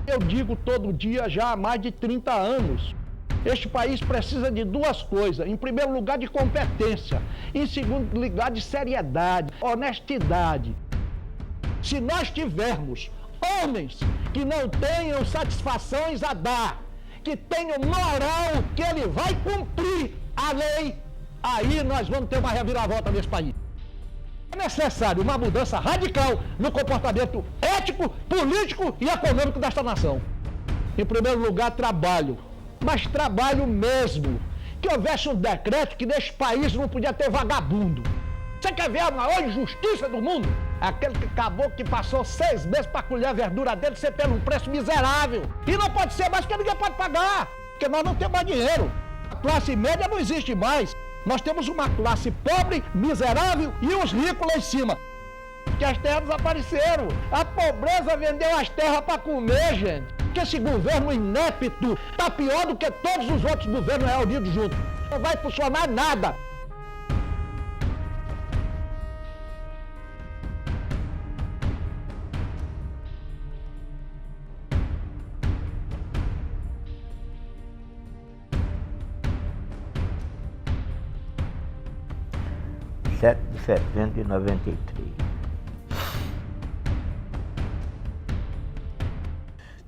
Eu digo todo dia já há mais de 30 anos. Este país precisa de duas coisas. Em primeiro lugar, de competência. Em segundo lugar, de seriedade, honestidade. Se nós tivermos homens que não tenham satisfações a dar, que tenham moral, que ele vai cumprir a lei, aí nós vamos ter uma reviravolta nesse país. É necessário uma mudança radical no comportamento ético, político e econômico desta nação. Em primeiro lugar, trabalho, mas trabalho mesmo. Que houvesse um decreto que neste país não podia ter vagabundo. Você quer ver a maior injustiça do mundo? Aquele que acabou, que passou 6 meses para colher a verdura dele, ser pelo um preço miserável. E não pode ser mais, porque ninguém pode pagar, porque nós não temos mais dinheiro. A classe média não existe mais. Nós temos uma classe pobre, miserável e uns ricos lá em cima. Porque as terras desapareceram. A pobreza vendeu as terras para comer, gente. Porque esse governo inepto está pior do que todos os outros governos reunidos juntos. Não vai funcionar nada. De setembro de 93.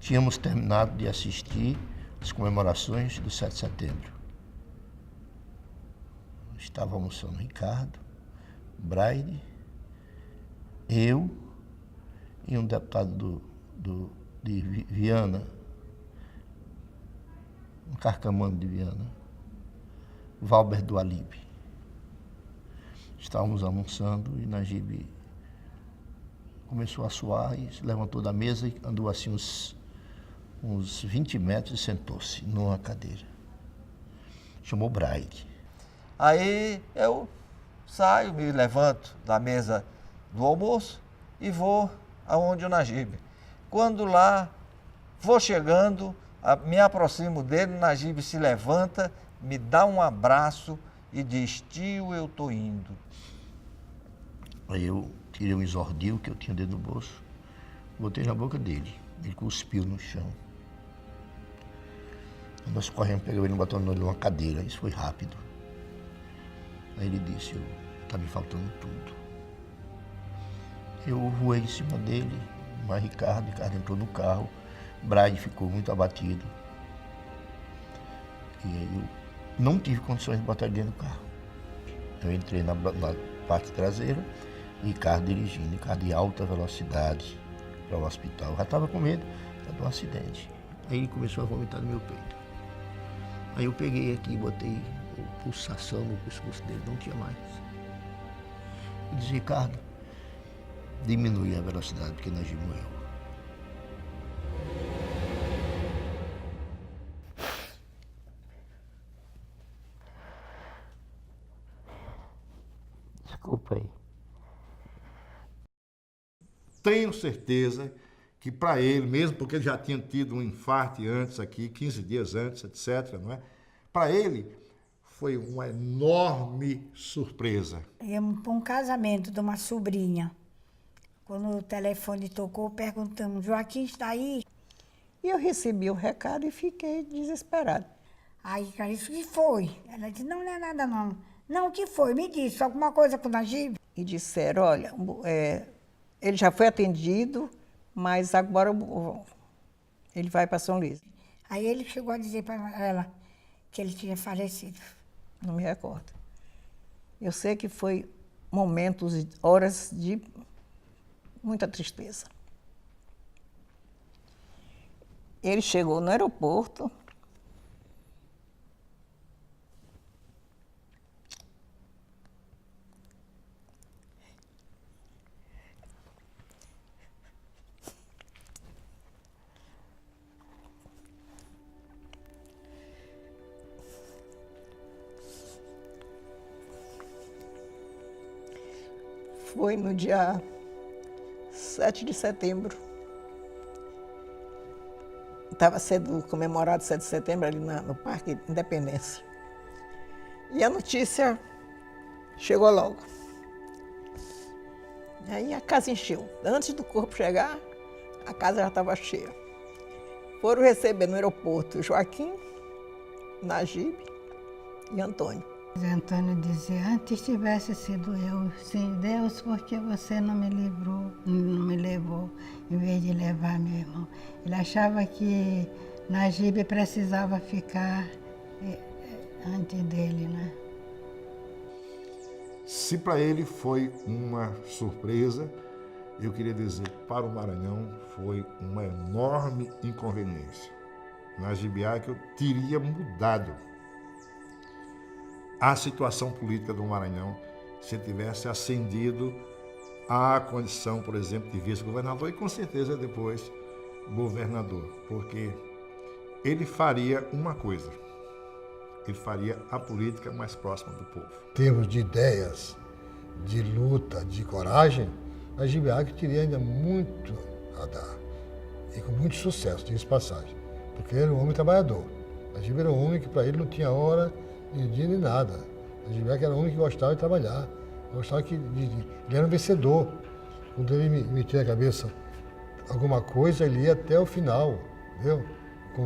Tínhamos terminado de assistir as comemorações do 7 de setembro. Estava almoçando Ricardo, Braille, eu e um deputado de Viana, um carcamano de Viana, Valber do Alibe. Estávamos almoçando e Najib começou a suar e se levantou da mesa e andou assim uns 20 metros e sentou-se numa cadeira. Chamou Braille. Aí eu saio, me levanto da mesa do almoço e vou aonde o Najib. Quando lá vou chegando, me aproximo dele, o Najib se levanta, me dá um abraço e diz: tio, eu tô indo. Aí eu tirei um exordil que eu tinha dentro do bolso, botei na boca dele. Ele cuspiu no chão. Nós corremos, pegamos ele e botamos numa cadeira. Isso foi rápido. Aí ele disse: tá me faltando tudo. Eu voei em cima dele, mas Ricardo entrou no carro. Braille ficou muito abatido. E eu não tive condições de botar ele dentro do carro. Eu entrei na parte traseira, Ricardo dirigindo, Ricardo em alta velocidade para o hospital. Eu já estava com medo de um acidente. Aí ele começou a vomitar no meu peito. Aí eu peguei aqui e botei pulsação no pescoço dele, não tinha mais. Eu disse: Ricardo, diminui a velocidade porque Najib morreu. Desculpa aí. Tenho certeza que para ele, mesmo porque ele já tinha tido um infarte antes aqui, 15 dias antes, etc., não é? Para ele foi uma enorme surpresa. Íamos para um casamento de uma sobrinha. Quando o telefone tocou, perguntamos: Joaquim está aí? E eu recebi o recado e fiquei desesperada. Aí, cara, isso que foi? Ela disse: não, não é nada não. Não, o que foi? Me disse, alguma coisa com o Najib? E disseram: olha, ele já foi atendido, mas agora ele vai para São Luís. Aí ele chegou a dizer para ela que ele tinha falecido. Não me recordo. Eu sei que foi momentos e horas de muita tristeza. Ele chegou no aeroporto. Foi no dia 7 de setembro. Estava sendo comemorado 7 de setembro ali no Parque Independência. E a notícia chegou logo. Aí a casa encheu. Antes do corpo chegar, a casa já estava cheia. Foram receber no aeroporto Joaquim, Najib e Antônio. Antônio dizia, antes tivesse sido eu, sim, Deus, porque você não me livrou, não me levou, em vez de levar meu irmão. Ele achava que Najib precisava ficar antes dele, né? Se para ele foi uma surpresa, eu queria dizer que para o Maranhão foi uma enorme inconveniência. Najib Yaquel teria mudado a situação política do Maranhão se tivesse ascendido à condição, por exemplo, de vice-governador e com certeza depois governador, porque ele faria uma coisa, ele faria a política mais próxima do povo. Em termos de ideias, de luta, de coragem, Najib Yaquel teria ainda muito a dar, e com muito sucesso, diz passagem, porque ele era um homem trabalhador. Najib era um homem que para ele não tinha hora, nem dia nem nada. Najib Yaquel era um homem que gostava de trabalhar, gostava ele era um vencedor. Quando ele metia na cabeça alguma coisa, ele ia até o final, entendeu?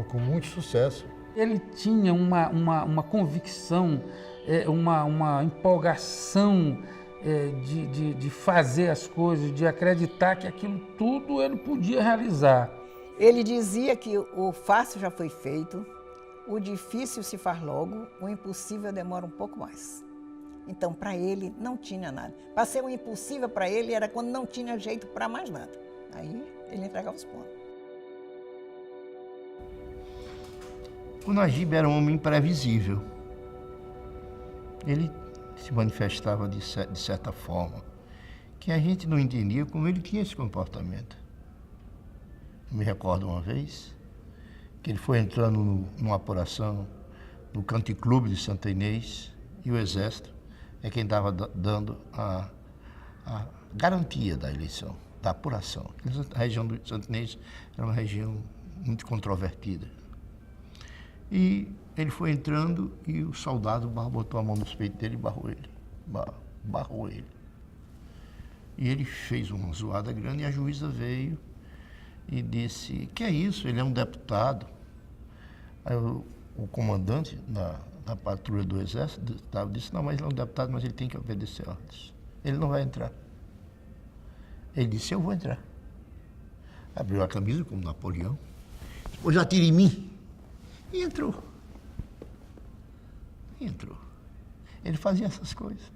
Com muito sucesso. Ele tinha uma convicção, uma empolgação de fazer as coisas, de acreditar que aquilo tudo ele podia realizar. Ele dizia que o fácil já foi feito, o difícil se faz logo, o impossível demora um pouco mais. Então, para ele, não tinha nada. Para ser um impossível para ele era quando não tinha jeito para mais nada. Aí, ele entregava os pontos. O Najib era um homem imprevisível. Ele se manifestava de certa forma que a gente não entendia como ele tinha esse comportamento. Eu me recordo uma vez que ele foi entrando numa apuração no Canticlube de Santa Inês e o Exército é quem estava dando a garantia da eleição, da apuração. A região do Santa Inês era uma região muito controvertida. E ele foi entrando e o soldado botou a mão no peito dele e barrou ele. E ele fez uma zoada grande e a juíza veio e disse, que é isso? Ele é um deputado. Aí o comandante da patrulha do Exército disse, não, mas ele é um deputado, mas ele tem que obedecer ordens. Ele não vai entrar. Ele disse, eu vou entrar. Abriu a camisa como Napoleão, depois atira em mim. E entrou. Ele fazia essas coisas.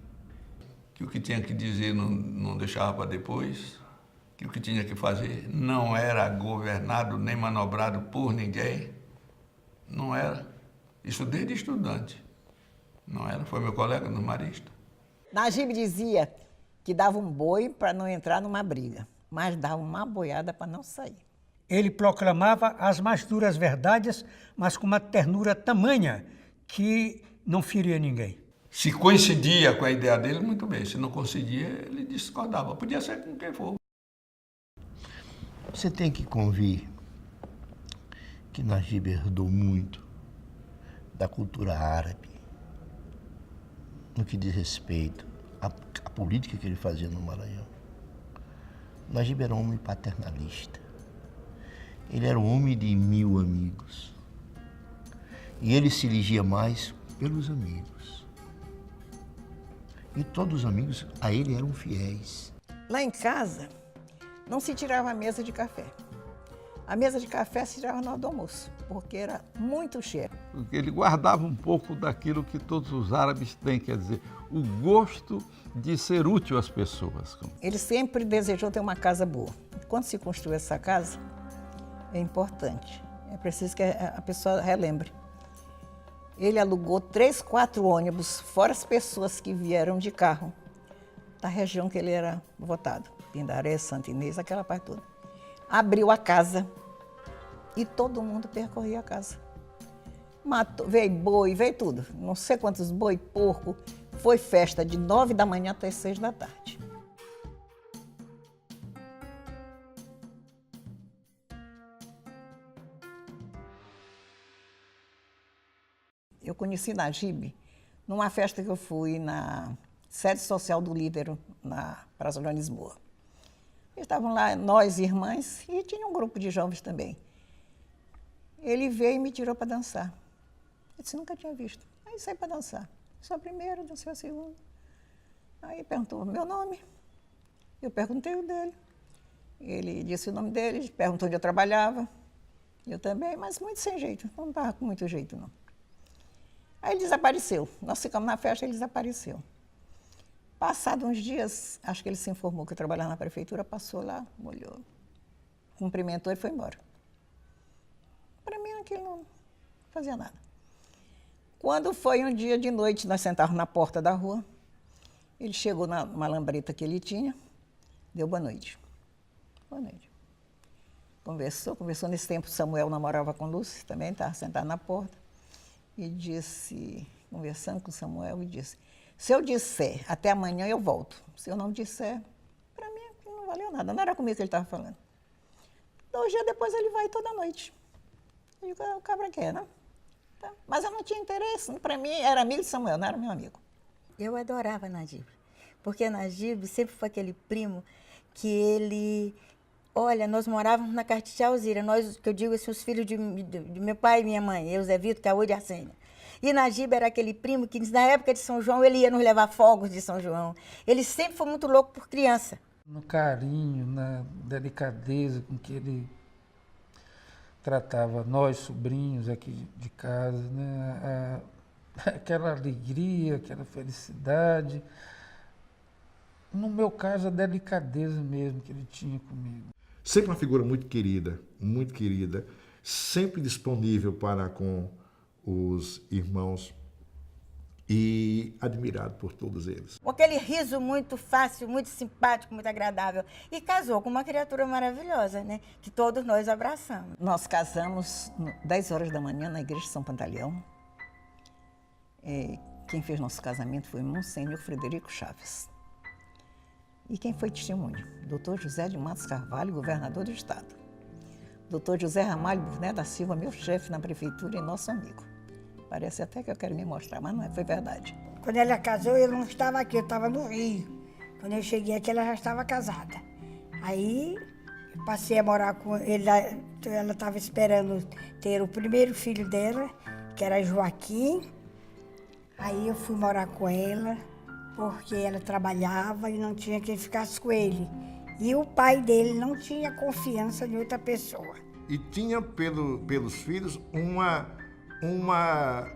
Que o que tinha que dizer não deixava para depois, que o que tinha que fazer não era governado nem manobrado por ninguém. Não era. Isso desde estudante. Não era. Foi meu colega no Marista. Najib dizia que dava um boi para não entrar numa briga, mas dava uma boiada para não sair. Ele proclamava as mais duras verdades, mas com uma ternura tamanha que não feria ninguém. Se coincidia com a ideia dele, muito bem. Se não coincidia, ele discordava. Podia ser com quem for. Você tem que convir que Najib herdou muito da cultura árabe no que diz respeito à política que ele fazia no Maranhão. Najib era um homem paternalista. Ele era um homem de 1000 amigos. E ele se elegia mais pelos amigos. E todos os amigos a ele eram fiéis. Lá em casa, não se tirava a mesa de café. A mesa de café se tirava na hora do almoço, porque era muito cheiro. Ele guardava um pouco daquilo que todos os árabes têm, quer dizer, o gosto de ser útil às pessoas. Ele sempre desejou ter uma casa boa. Quando se construiu essa casa, é importante. É preciso que a pessoa relembre. Ele alugou 3, 4 ônibus, fora as pessoas que vieram de carro, da região que ele era votado. Pindaré, Santa Inês, aquela parte toda. Abriu a casa e todo mundo percorria a casa. Matou, veio boi, veio tudo. Não sei quantos boi, porco. Foi festa de 9 da manhã até 6 da tarde. Eu conheci Najib numa festa que eu fui na sede social do Líbero, na Praça João Lisboa. Estavam lá nós, irmãs, e tinha um grupo de jovens também. Ele veio e me tirou para dançar. Eu disse, nunca tinha visto. Aí saí para dançar. Sou a primeira, dancei a segunda. Aí perguntou o meu nome. Eu perguntei o dele. Ele disse o nome dele, perguntou onde eu trabalhava. Eu também, mas muito sem jeito. Não estava com muito jeito, não. Aí ele desapareceu. Nós ficamos na festa, ele desapareceu. Passado uns dias, acho que ele se informou que eu trabalhava na prefeitura, passou lá, olhou, cumprimentou e foi embora. Para mim, aquilo não fazia nada. Quando foi um dia de noite, nós sentávamos na porta da rua, ele chegou numa lambreta que ele tinha, deu boa noite. Boa noite. Conversou. Nesse tempo, Samuel namorava com Lúcia, também estava sentado na porta, e disse, conversando com Samuel, e disse, se eu disser até amanhã, eu volto. Se eu não disser, para mim não valeu nada, não era comigo que ele estava falando. 2 dias depois ele vai toda noite. Eu digo, o cabra quer, né? Tá. Mas eu não tinha interesse, para mim era amigo de Samuel, não era meu amigo. Eu adorava Najib, porque Najib sempre foi aquele primo que ele... Olha, nós morávamos na Carticha Alzira, nós, que eu digo assim, os filhos de meu pai e minha mãe, eu, Zé Vito, Caú e Arsênia. E Najib era aquele primo que, na época de São João, ele ia nos levar fogos de São João. Ele sempre foi muito louco por criança. No carinho, na delicadeza com que ele tratava nós, sobrinhos aqui de casa, né? Aquela alegria, aquela felicidade. No meu caso, a delicadeza mesmo que ele tinha comigo. Sempre uma figura muito querida, sempre disponível para com os irmãos e admirado por todos eles. Com aquele riso muito fácil, muito simpático, muito agradável. E casou com uma criatura maravilhosa, né? Que todos nós abraçamos. Nós casamos 10 horas da manhã na igreja de São Pantaleão. Quem fez nosso casamento foi o Monsenhor Frederico Chaves. E quem foi testemunha? Dr. José de Matos Carvalho, governador do estado. Dr. José Ramalho Burné da Silva, meu chefe na prefeitura e nosso amigo. Parece até que eu quero me mostrar, mas não é, foi verdade. Quando ela casou, eu não estava aqui, eu estava no Rio. Quando eu cheguei aqui, ela já estava casada. Aí, eu passei a morar com ele, ela estava esperando ter o primeiro filho dela, que era Joaquim. Aí eu fui morar com ela, porque ela trabalhava e não tinha quem ficasse com ele. E o pai dele não tinha confiança em outra pessoa. E tinha pelos filhos uma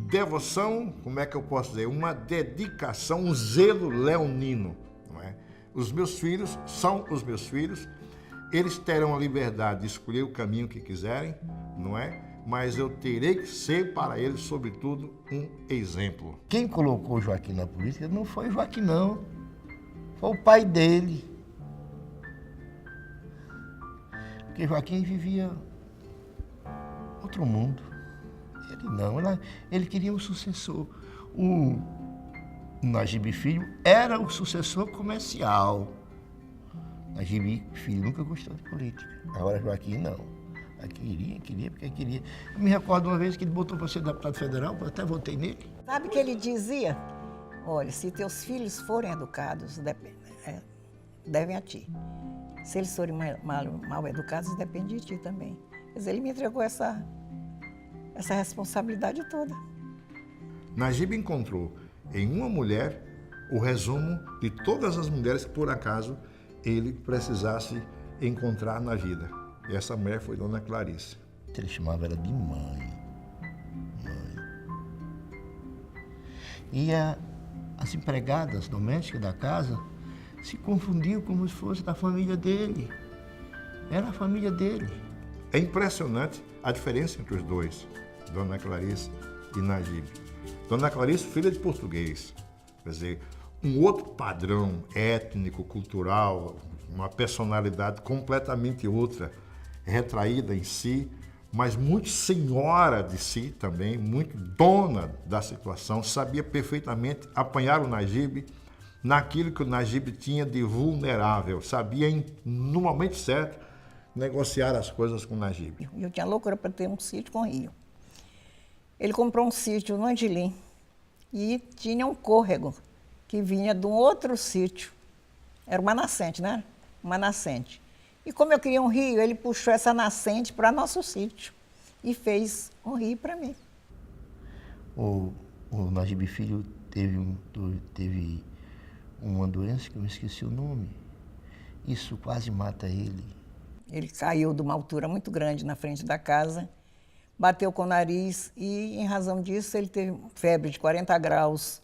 devoção, como é que eu posso dizer? Uma dedicação, um zelo leonino. Não é? Os meus filhos são os meus filhos, eles terão a liberdade de escolher o caminho que quiserem, não é? Mas eu terei que ser para eles, sobretudo, um exemplo. Quem colocou Joaquim na política não foi Joaquim, não. Foi o pai dele. Porque Joaquim vivia outro mundo. Ele não, ele queria um sucessor. O Najib Filho era o sucessor comercial. Najib Filho nunca gostou de política. Agora Joaquim não. Queria, porque queria. Eu me recordo uma vez que ele botou para ser deputado federal, eu até votei nele. Sabe o que ele dizia? Olha, se teus filhos forem educados, devem a ti. Se eles forem mal educados, depende de ti também. Quer dizer, ele me entregou essa responsabilidade toda. Najib encontrou em uma mulher o resumo de todas as mulheres que, por acaso, ele precisasse encontrar na vida. E essa mulher foi Dona Clarice. Ele chamava ela de mãe. E as empregadas domésticas da casa se confundiam como se fosse da família dele. Era a família dele. É impressionante a diferença entre os dois, Dona Clarice e Najib. Dona Clarice, filha de português, quer dizer, um outro padrão étnico, cultural, uma personalidade completamente outra, retraída em si, mas muito senhora de si também, muito dona da situação, sabia perfeitamente apanhar o Najib naquilo que o Najib tinha de vulnerável, sabia, no momento certo, negociar as coisas com o Najib. Eu tinha loucura para ter um sítio com rio. Ele comprou um sítio no Angelim e tinha um córrego que vinha de um outro sítio. Era uma nascente, né? Uma nascente. E como eu queria um rio, ele puxou essa nascente para nosso sítio. e fez um rio para mim. O Najib Filho teve uma doença que eu me esqueci o nome. Isso quase mata ele. Ele caiu de uma altura muito grande na frente da casa, bateu com o nariz e, em razão disso, ele teve febre de 40 graus,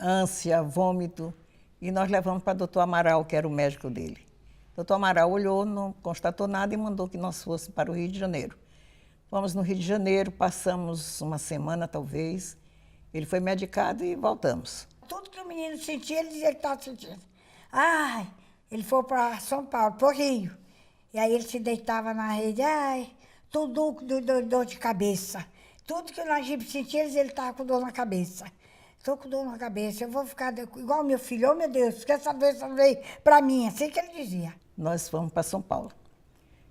ânsia, vômito. E nós levamos para o doutor Amaral, que era o médico dele. O doutor Amaral olhou, não constatou nada e mandou que nós fôssemos para o Rio de Janeiro. Fomos no Rio de Janeiro, passamos uma semana, talvez. Ele foi medicado e voltamos. Tudo que o menino sentia, ele dizia que estava sentindo. Ai, ele foi para São Paulo, para o Rio. E aí ele se deitava na rede, ai, tudo dor de cabeça. Tudo que o Najib sentia, ele estava com dor na cabeça. Estou com dor na cabeça, eu vou ficar igual meu filho. Oh, meu Deus, que essa doença veio para mim, assim que ele dizia. Nós fomos para São Paulo.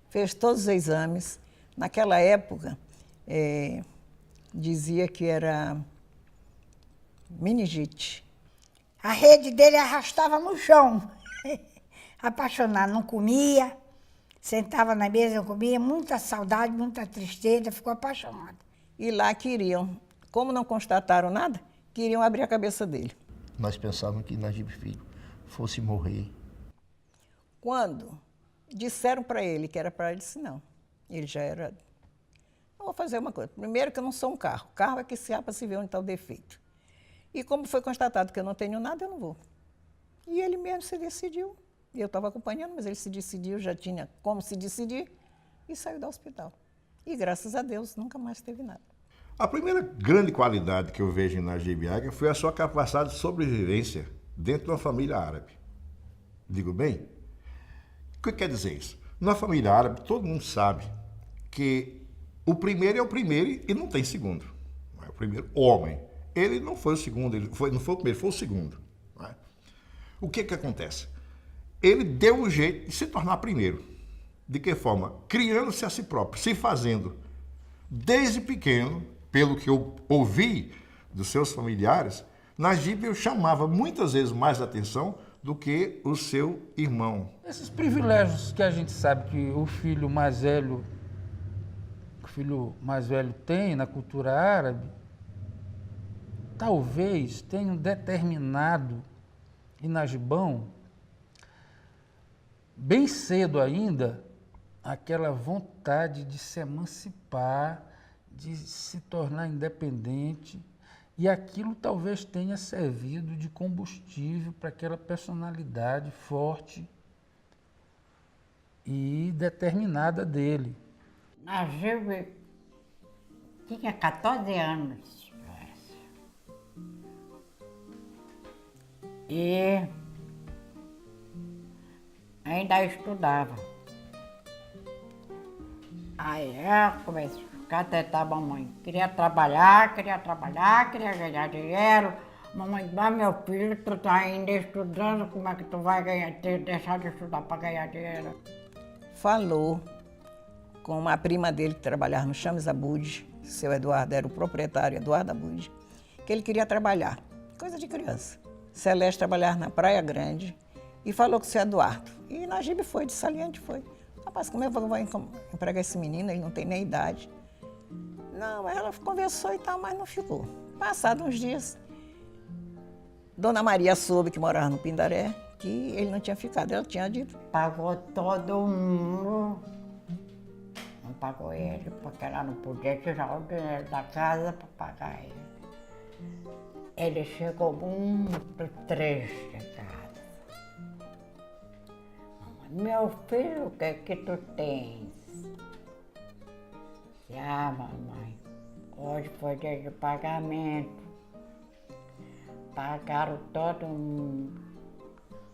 Fez todos os exames. Naquela época, dizia que era meningite. A rede dele arrastava no chão. Apaixonado, não comia, sentava na mesa, não comia, muita saudade, muita tristeza, ficou apaixonado. E lá queriam, como não constataram nada, queriam abrir a cabeça dele. Nós pensávamos que Najib Filho fosse morrer. Quando disseram para ele que era para ele, disse não. Ele já era... Eu vou fazer uma coisa. Primeiro que eu não sou um carro. Carro é que se há para se ver onde está o defeito. E como foi constatado que eu não tenho nada, eu não vou. E ele mesmo se decidiu. Eu estava acompanhando, mas ele se decidiu, já tinha como se decidir, e saiu do hospital. E graças a Deus, nunca mais teve nada. A primeira grande qualidade que eu vejo em Najib Águia foi a sua capacidade de sobrevivência dentro de uma família árabe. Digo bem? O que quer dizer isso? Na família árabe, todo mundo sabe que o primeiro é o primeiro e não tem segundo. Não é o primeiro homem. Ele não foi o segundo, não foi o primeiro, foi o segundo. Não é? O que acontece? Ele deu um jeito de se tornar primeiro. De que forma? Criando-se a si próprio, se fazendo. Desde pequeno, pelo que eu ouvi dos seus familiares, Najib chamava muitas vezes mais atenção do que o seu irmão. Esses privilégios que a gente sabe que o filho mais velho tem na cultura árabe, talvez tenham determinado em Najibão, bem cedo ainda, aquela vontade de se emancipar, de se tornar independente, e aquilo talvez tenha servido de combustível para aquela personalidade forte e determinada dele. Najib tinha 14 anos. E ainda estudava. Aí eu comecei a ficar até a mamãe. Queria trabalhar, queria ganhar dinheiro. Mamãe, meu filho, tu tá ainda estudando, como é que tu vai deixar de estudar para ganhar dinheiro? Falou com uma prima dele que trabalhava no Chames Abud, seu Eduardo era o proprietário, Eduardo Abud, que ele queria trabalhar, coisa de criança. Celeste trabalhar na Praia Grande e falou com o seu Eduardo. E Najib foi, de saliente foi. Rapaz, como eu vou empregar esse menino, ele não tem nem idade. Não, ela conversou e tal, mas não ficou. Passados uns dias, Dona Maria soube que morava no Pindaré, que ele não tinha ficado, ela tinha dito. Pagou todo mundo. Não pagou ele, porque ela não podia tirar o dinheiro da casa para pagar ele. Ele chegou muito triste, cara. Meu filho, o que é que tu tens? Mamãe, hoje foi dia de pagamento. Pagaram todo mundo.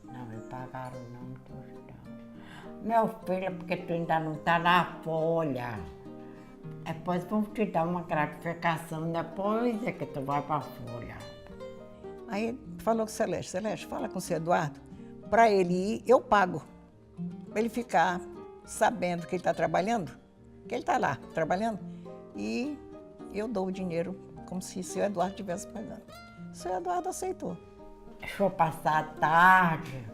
Não me pagaram não, Tostão. Meu filho, porque tu ainda não tá na folha. Depois vamos te dar uma gratificação, depois é que tu vai pra folha. Aí falou com o Celeste, Celeste, fala com o seu Eduardo, para ele ir, eu pago. Para ele ficar sabendo que ele está trabalhando, que ele está lá trabalhando, e eu dou o dinheiro como se o seu Eduardo estivesse pagando. O seu Eduardo aceitou. Deixou passar a tarde,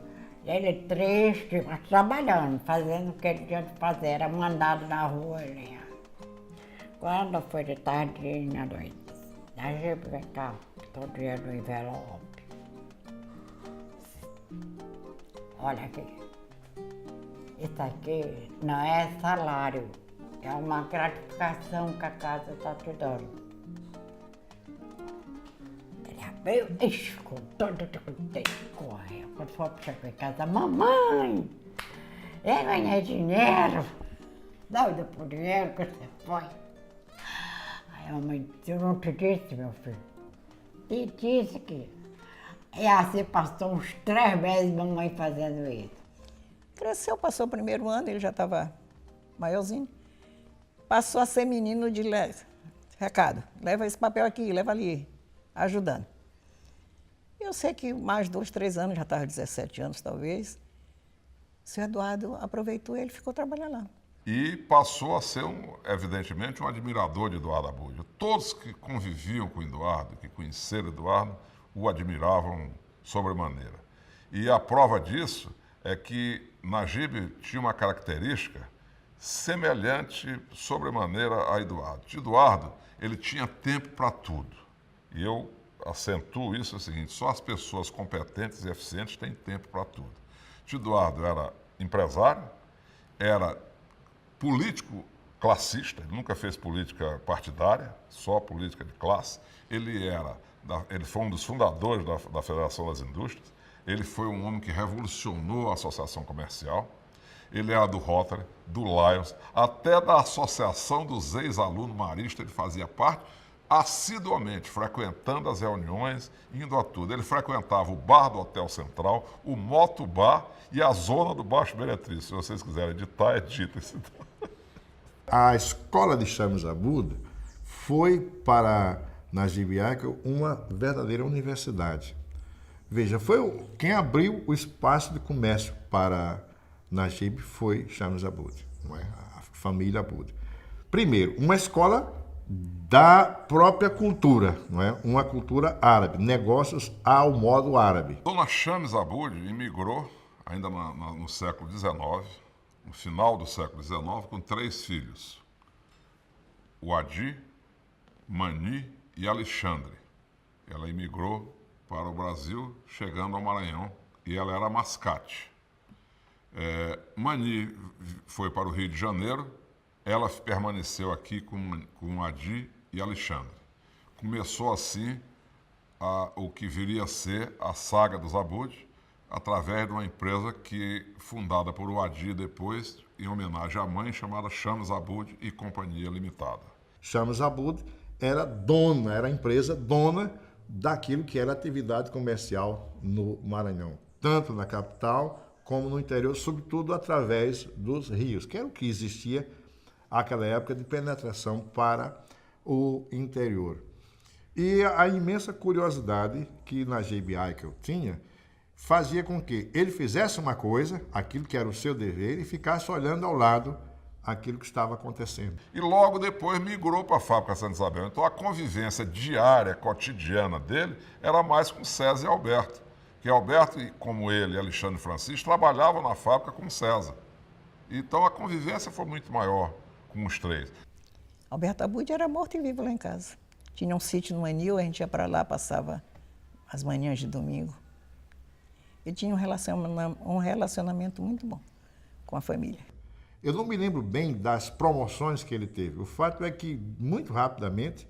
ele triste, mas trabalhando, fazendo o que ele tinha de fazer, era mandado na rua, né? Quando foi de tarde à noite, Najib vem cá, todo dia no envelope. Olha aqui, isso aqui não é salário, é uma gratificação que a casa está te dando. Ele abriu, ixi, com todo de contente, correu. Quando foi chegar em casa, mamãe, eu ganhei dinheiro. Doida por dinheiro que você foi. Aí a mãe disse, eu não te disse, meu filho. Te disse que... E assim passou uns 3 meses mamãe fazendo isso. Cresceu, passou o primeiro ano, ele já estava maiorzinho. Passou a ser menino de recado. Leva esse papel aqui, leva ali, ajudando. Eu sei que mais 2, 3 anos, já estava 17 anos talvez, o seu Eduardo aproveitou e ele ficou trabalhando lá. E passou a ser, evidentemente, um admirador de Eduardo Abud. Todos que conviviam com Eduardo, que conheceram Eduardo, o admiravam sobremaneira. E a prova disso é que Najib tinha uma característica semelhante sobremaneira a Eduardo. Eduardo, ele tinha tempo para tudo. E eu acentuo isso, é o seguinte, só as pessoas competentes e eficientes têm tempo para tudo. Eduardo era empresário, era político classista, ele nunca fez política partidária, só política de classe. Ele foi um dos fundadores da Federação das Indústrias, ele foi um homem que revolucionou a associação comercial, ele era do Rotary, do Lions, até da associação dos ex-alunos maristas, ele fazia parte, assiduamente, frequentando as reuniões, indo a tudo. Ele frequentava o bar do Hotel Central, o Motobar e a zona do Baixo Meretriz. Se vocês quiserem editar, edita esse. A escola de Chams Abud foi para Najib Yakel uma verdadeira universidade. Veja, quem abriu o espaço de comércio para Najib foi Chams Abud, não é? A família Abud. Primeiro, uma escola da própria cultura, não é? Uma cultura árabe, negócios ao modo árabe. Dona Chams Abud imigrou ainda no século XIX, no final do século XIX, com 3 filhos, o Adi, Mani e Alexandre. Ela imigrou para o Brasil, chegando ao Maranhão, e ela era mascate. Mani foi para o Rio de Janeiro, ela permaneceu aqui com Adi e Alexandre. Começou assim o que viria a ser a saga dos Abud, através de uma empresa fundada por o Adi depois, em homenagem à mãe, chamada Chams Abud e Companhia Limitada. Chams Abud era a empresa dona daquilo que era atividade comercial no Maranhão, tanto na capital como no interior, sobretudo através dos rios, que era o que existia naquela época de penetração para o interior. E a imensa curiosidade que Najib Yakel tinha fazia com que ele fizesse uma coisa, aquilo que era o seu dever, e ficasse olhando ao lado aquilo que estava acontecendo. E logo depois migrou para a fábrica Santa Isabel. Então a convivência diária, cotidiana dele, era mais com César e Alberto. Que Alberto, como ele e Alexandre Francisco, trabalhavam na fábrica com César. Então a convivência foi muito maior com os 3. Alberto Abud era morto e vivo lá em casa. Tinha um sítio no Anil, a gente ia para lá, passava as manhãs de domingo. Ele tinha um relacionamento muito bom com a família. Eu não me lembro bem das promoções que ele teve. O fato é que, muito rapidamente,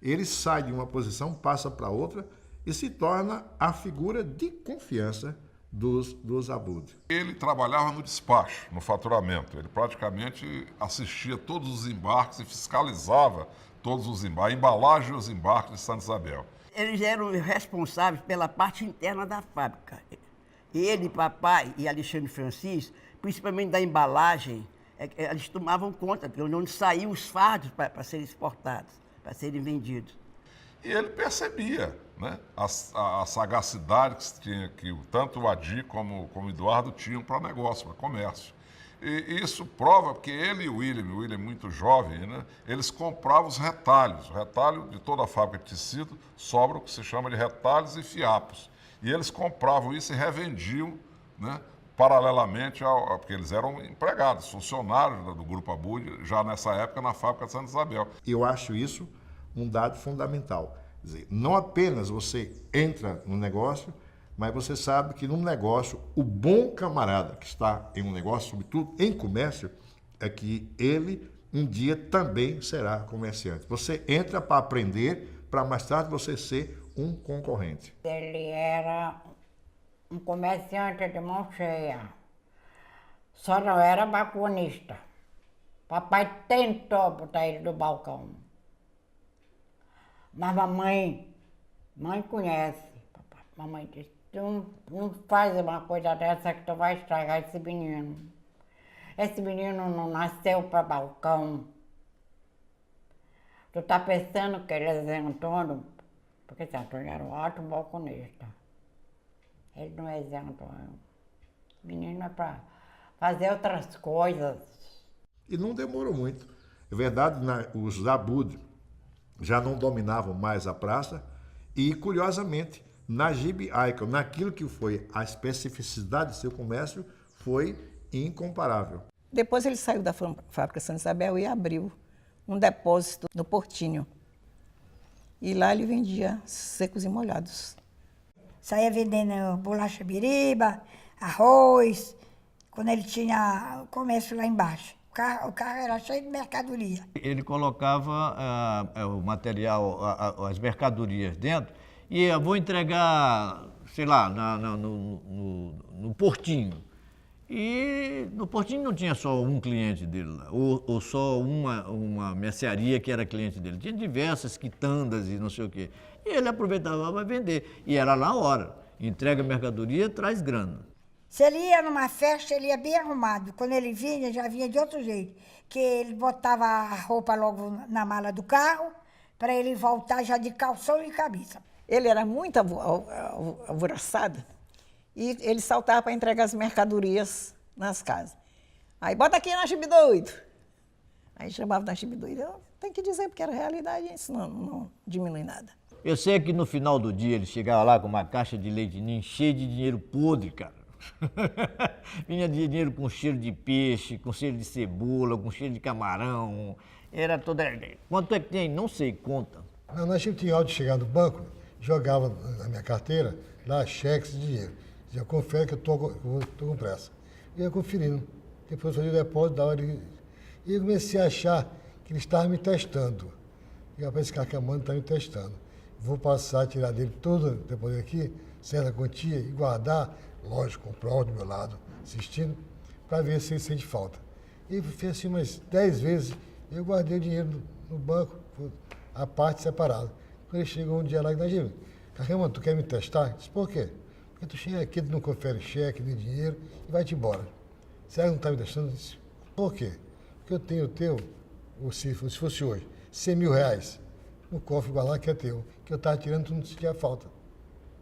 ele sai de uma posição, passa para outra e se torna a figura de confiança dos Abud. Ele trabalhava no despacho, no faturamento. Ele praticamente assistia todos os embarques e fiscalizava todos os embarques, a embalagem e os embarques de Santa Isabel. Eles eram responsáveis pela parte interna da fábrica. Ele, papai e Alexandre Francisco, principalmente da embalagem, eles tomavam conta de onde saíam os fardos para serem exportados, para serem vendidos. E ele percebia, né, a sagacidade que tanto o Adi como o Eduardo tinham para negócio, para comércio. E isso prova que ele e o William muito jovem, né, eles compravam os retalhos. O retalho de toda a fábrica de tecido sobra o que se chama de retalhos e fiapos. E eles compravam isso e revendiam, né, paralelamente porque eles eram empregados, funcionários do Grupo Abud, já nessa época na fábrica de Santa Isabel. Eu acho isso um dado fundamental. Quer dizer, não apenas você entra no negócio, mas você sabe que num negócio, o bom camarada que está em um negócio, sobretudo em comércio, é que ele um dia também será comerciante. Você entra para aprender, para mais tarde você ser um concorrente. Ele era um comerciante de mão cheia, só não era balconista. Papai tentou botar ele do balcão. Mas mãe conhece. Papai. Mamãe disse, tu não faz uma coisa dessa que tu vai estragar esse menino. Esse menino não nasceu para balcão. Tu tá pensando que ele é Zé Antônio? Porque Zé Antônio era um ótimo balconista. Ele não é Zé Antônio. O menino é para fazer outras coisas. E não demorou muito. É verdade, os Abud já não dominavam mais a praça e, curiosamente, Najib Aikel, naquilo que foi a especificidade do seu comércio, foi incomparável. Depois ele saiu da fábrica Santa Isabel e abriu um depósito no Portinho. E lá ele vendia secos e molhados. Saía vendendo bolacha biriba, arroz, quando ele tinha o comércio lá embaixo. O carro era cheio de mercadoria. Ele colocava o material, as mercadorias dentro e eu vou entregar, sei lá, no Portinho. E no Portinho não tinha só um cliente dele lá, ou só uma mercearia que era cliente dele. Tinha diversas quitandas e não sei o quê. E ele aproveitava para vender. E era na hora. Entrega a mercadoria, traz grana. Se ele ia numa festa, ele ia bem arrumado. Quando ele vinha, já vinha de outro jeito. Que ele botava a roupa logo na mala do carro, para ele voltar já de calção e camisa. Ele era muito alvoroçado e ele saltava para entregar as mercadorias nas casas. Aí, bota aqui na Chibe Doido. Aí chamava na Chibe Doido. Eu tenho que dizer, porque era realidade, isso não diminui nada. Eu sei que no final do dia ele chegava lá com uma caixa de leite ninho cheia de dinheiro podre, cara. Vinha de dinheiro com cheiro de peixe, com cheiro de cebola, com cheiro de camarão. Era toda... Quanto é que tem? Não sei, conta. Nós tinha hora de chegar no banco, jogava na minha carteira lá cheques de dinheiro. Dizia, confere que eu tô com pressa. E ia conferindo. Depois fazia o depósito, dava ele... E eu comecei a achar que ele estava me testando. E rapaz, esse carcamano está me testando. Vou passar, tirar dele todo o depósito aqui, certa quantia, e guardar, lógico, com prova do meu lado, assistindo, para ver se ele sente falta. E fiz assim umas 10 vezes, eu guardei o dinheiro no banco, a parte separada. Quando ele chegou um dia lá e disse, caramba, tu quer me testar? Eu disse, por quê? Porque tu chega aqui, tu não confere cheque, nem dinheiro, e vai-te embora. Será que não está me testando? Eu disse, por quê? Porque eu tenho o teu, se fosse hoje, 100 mil reais no cofre guardado que é teu, que eu estava tirando, tu não sentia falta.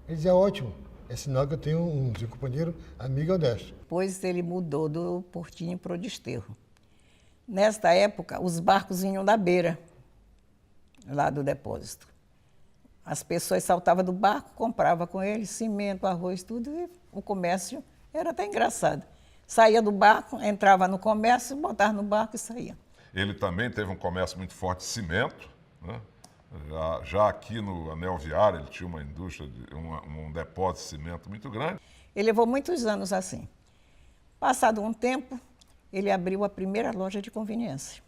Ele dizia, ótimo, é sinal que eu tenho um companheiro amigo honesto. Depois ele mudou do Portinho para o Desterro. Nesta época, os barcos vinham da beira, lá do depósito. As pessoas saltavam do barco, compravam com eles cimento, arroz, tudo, e o comércio era até engraçado. Saía do barco, entrava no comércio, botava no barco e saía. Ele também teve um comércio muito forte de cimento, né? Já aqui no Anel Viário, ele tinha uma indústria, um depósito de cimento muito grande. Ele levou muitos anos assim. Passado um tempo, ele abriu a primeira loja de conveniência,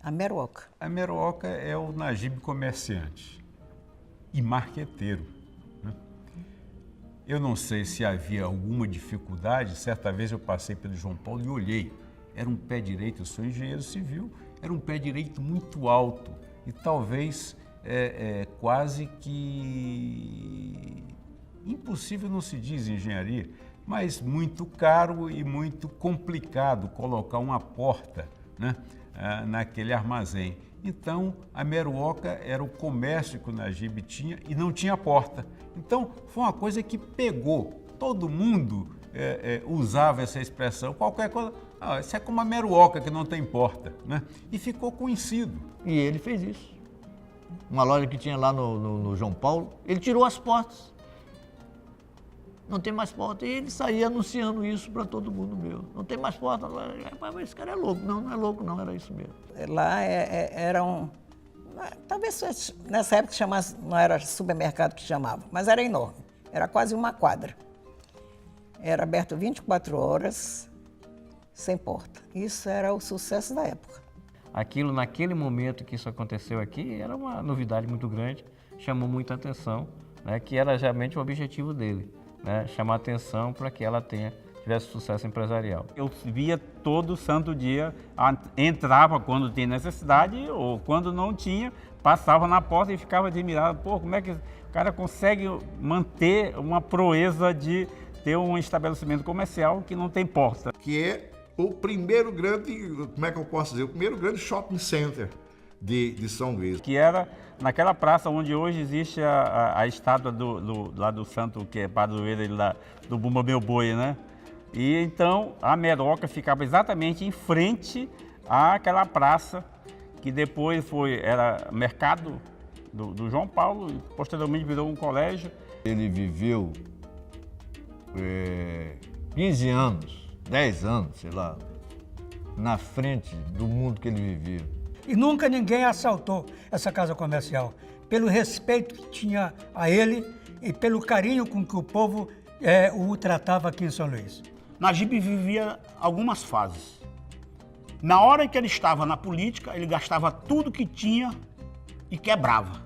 a Meruoca. A Meruoca é o Najib comerciante e marqueteiro, né? Eu não sei se havia alguma dificuldade, certa vez eu passei pelo João Paulo e olhei. Era um pé direito, eu sou engenheiro civil, era um pé direito muito alto e talvez quase que impossível, não se diz em engenharia, mas muito caro e muito complicado colocar uma porta, né, naquele armazém. Então, a Meruoca era o comércio que o Najib tinha e não tinha porta. Então, foi uma coisa que pegou. Todo mundo usava essa expressão, qualquer coisa. Isso é como a Meruoca, que não tem porta, né? E ficou conhecido. E ele fez isso. Uma loja que tinha lá no João Paulo, ele tirou as portas. não tem mais porta. E ele saía anunciando isso para todo mundo meu. Não tem mais porta. Mas esse cara é louco. Não, não é louco não, era isso mesmo. Lá era um... Talvez nessa época chamasse, não era supermercado que chamava, mas era enorme. Era quase uma quadra. Era aberto 24 horas, sem porta. Isso era o sucesso da época. Aquilo, naquele momento que isso aconteceu aqui, era uma novidade muito grande, chamou muita atenção, né, que era realmente o objetivo dele, né, chamar atenção para que ela tivesse sucesso empresarial. Eu via todo santo dia, entrava quando tinha necessidade ou quando não tinha, passava na porta e ficava admirado. Pô, como é que o cara consegue manter uma proeza de ter um estabelecimento comercial que não tem porta? Que é o primeiro grande, como é que eu posso dizer, o primeiro grande shopping center de São Luís. Que era naquela praça onde hoje existe a estátua lá do santo, que é padroeiro do Bumba Meu Boi, né? E então a Meroca ficava exatamente em frente àquela praça, que depois era mercado do João Paulo e posteriormente virou um colégio. Ele viveu 15 anos, 10 anos, sei lá, na frente do mundo que ele vivia. E nunca ninguém assaltou essa casa comercial, pelo respeito que tinha a ele e pelo carinho com que o povo o tratava aqui em São Luís. Najib vivia algumas fases. Na hora em que ele estava na política, ele gastava tudo que tinha e quebrava.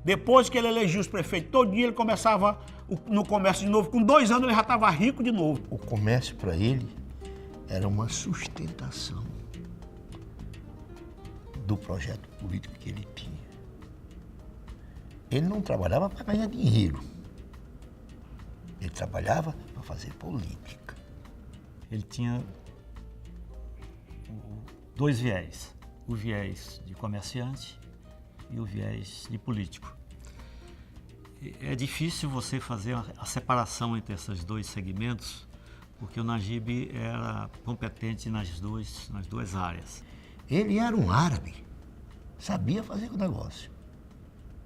Depois que ele elegia os prefeitos, todo dia ele começava no comércio de novo. Com 2 anos ele já estava rico de novo. O comércio para ele era uma sustentação do projeto político que ele tinha. Ele não trabalhava para ganhar dinheiro. Ele trabalhava para fazer política. Ele tinha 2 viés. O viés de comerciante e o viés de político. É difícil você fazer a separação entre esses 2 segmentos, porque o Najib era competente nas duas áreas. Ele era um árabe, sabia fazer o negócio.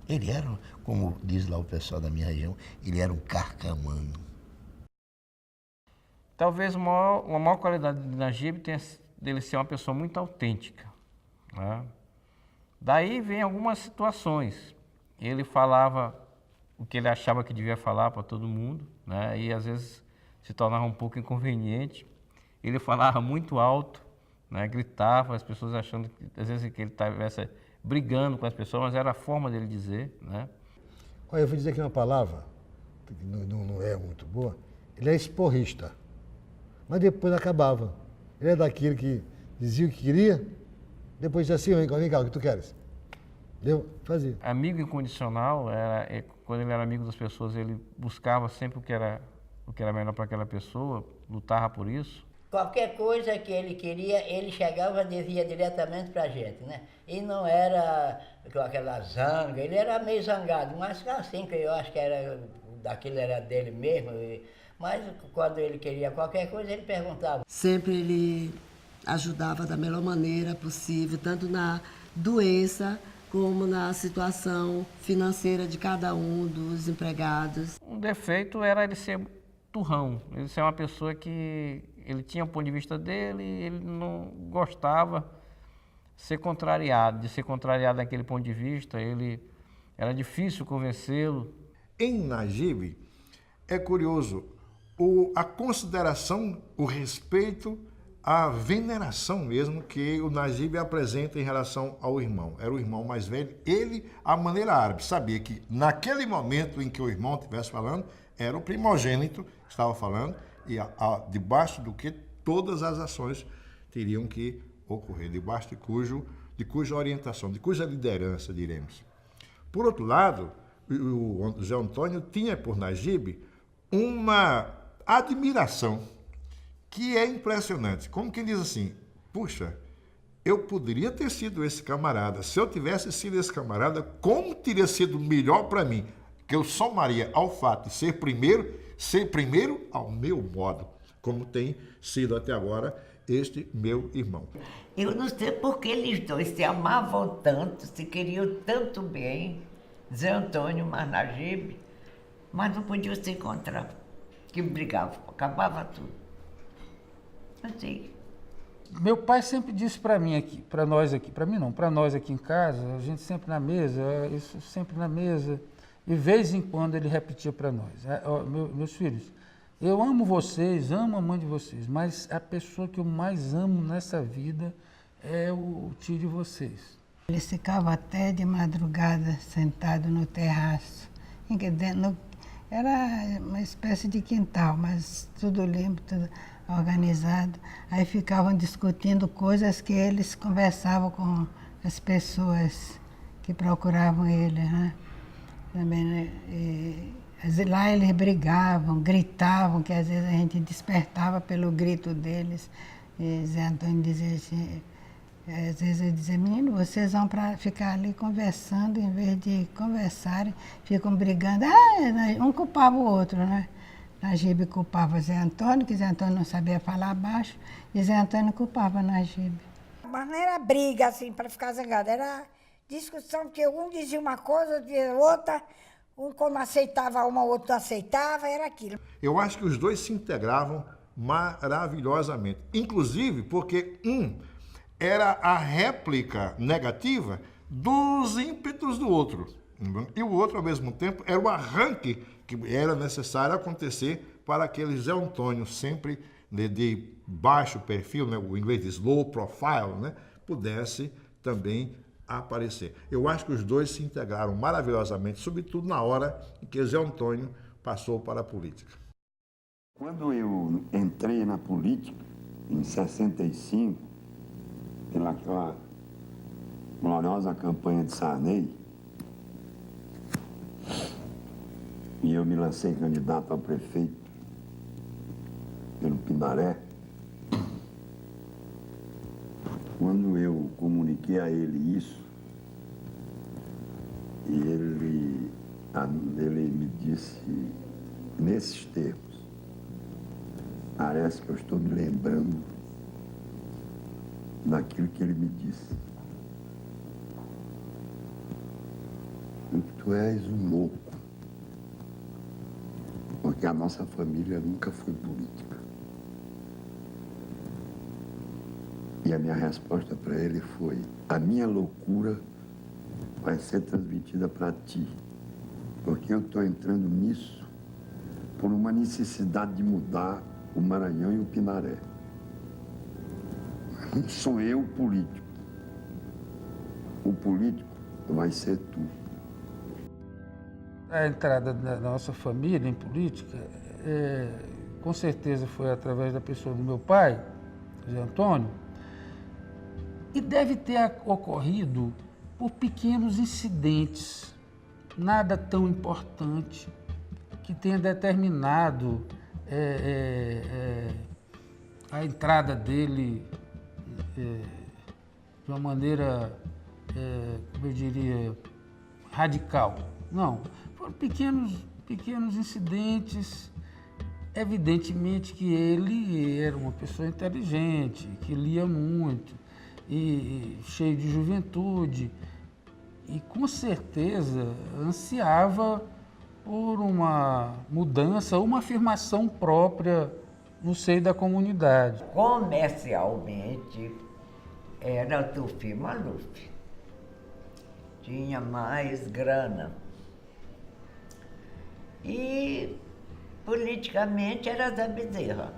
Ele era, como diz lá o pessoal da minha região, ele era um carcamano. Talvez a maior qualidade de Najib tenha dele ser uma pessoa muito autêntica, né? Daí vem algumas situações. Ele falava o que ele achava que devia falar para todo mundo, né? E às vezes se tornava um pouco inconveniente. Ele falava muito alto, né? Gritava, as pessoas achando que às vezes que ele estivesse brigando com as pessoas, mas era a forma dele dizer, né? Olha, eu vou dizer aqui uma palavra que não é muito boa. Ele é esporrista, mas depois acabava. Ele é daquele que dizia o que queria, depois dizia assim, vem cá, o que tu queres? Deu? Fazia. Amigo incondicional, quando ele era amigo das pessoas, ele buscava sempre o que era melhor para aquela pessoa, lutava por isso. Qualquer coisa que ele queria, ele chegava e dizia diretamente para a gente, né? E não era com aquela zanga, ele era meio zangado, mas assim, que eu acho que daquilo era dele mesmo. Mas quando ele queria qualquer coisa, ele perguntava. Sempre ele ajudava da melhor maneira possível, tanto na doença como na situação financeira de cada um dos empregados. Um defeito era ele ser turrão, ele ser uma pessoa que ele tinha o ponto de vista dele, ele não gostava de ser contrariado naquele ponto de vista, era difícil convencê-lo. Em Najib, é curioso, a consideração, o respeito, a veneração mesmo que o Najib apresenta em relação ao irmão. Era o irmão mais velho. Ele, à maneira árabe, sabia que naquele momento em que o irmão estivesse falando, era o primogênito que estava falando e debaixo do que todas as ações teriam que ocorrer, debaixo de cuja orientação, de cuja liderança, diremos. Por outro lado, o José Antônio tinha por Najib uma admiração que é impressionante. Como quem diz assim, puxa, eu poderia ter sido esse camarada. Se eu tivesse sido esse camarada, como teria sido melhor para mim? Que eu somaria ao fato de ser primeiro ao meu modo, como tem sido até agora este meu irmão. Eu não sei porque eles dois se amavam tanto, se queriam tanto bem, Zé Antônio e Najib, mas não podiam se encontrar. que brigavam, acabava tudo. Assim. Meu pai sempre disse para mim aqui, para nós aqui, para mim não, para nós aqui em casa, a gente sempre na mesa, isso sempre na mesa, e de vez em quando ele repetia para nós, meus filhos, eu amo vocês, amo a mãe de vocês, mas a pessoa que eu mais amo nessa vida é o tio de vocês. Eles ficavam até de madrugada sentados no terraço. Era uma espécie de quintal, mas tudo limpo, tudo organizado. Aí ficavam discutindo coisas que eles conversavam com as pessoas que procuravam ele, né? Também, né? Lá eles brigavam, gritavam, que às vezes a gente despertava pelo grito deles. E Zé Antônio dizia assim, às vezes ele dizia, menino, vocês vão para ficar ali conversando, em vez de conversarem, ficam brigando. Um culpava o outro, né? Nagibe culpava Zé Antônio, que Zé Antônio não sabia falar baixo, e Zé Antônio culpava Nagibe. Mas não era briga, assim, para ficar zangado, era discussão, porque um dizia uma coisa, outro dizia outra, um quando aceitava uma, o outro não aceitava, era aquilo. Eu acho que os dois se integravam maravilhosamente, inclusive porque um era a réplica negativa dos ímpetos do outro. E o outro, ao mesmo tempo, era o arranque que era necessário acontecer para aquele Zé Antônio, sempre de baixo perfil, né, o inglês de slow profile, né, pudesse também aparecer. Eu acho que os dois se integraram maravilhosamente, sobretudo na hora em que Zé Antônio passou para a política. Quando eu entrei na política, em 65, pela gloriosa campanha de Sarney, e eu me lancei candidato a prefeito pelo Pindaré, quando eu comuniquei a ele isso, e ele me disse nesses termos, parece que eu estou me lembrando daquilo que ele me disse. Tu és um louco, porque a nossa família nunca foi política. E a minha resposta para ele foi, a minha loucura vai ser transmitida para ti, porque eu estou entrando nisso por uma necessidade de mudar o Maranhão e o Pindaré. Não sou eu o político. O político vai ser tu. A entrada da nossa família em política, com certeza foi através da pessoa do meu pai, Zé Antônio, e deve ter ocorrido por pequenos incidentes, nada tão importante, que tenha determinado a entrada dele de uma maneira, como eu diria, radical. Não, foram pequenos incidentes. Evidentemente que ele era uma pessoa inteligente, que lia muito, e cheio de juventude, e com certeza ansiava por uma mudança, uma afirmação própria no seio da comunidade. Comercialmente, era Tufi Maluf. Tinha mais grana. E politicamente era Zé Bezerra.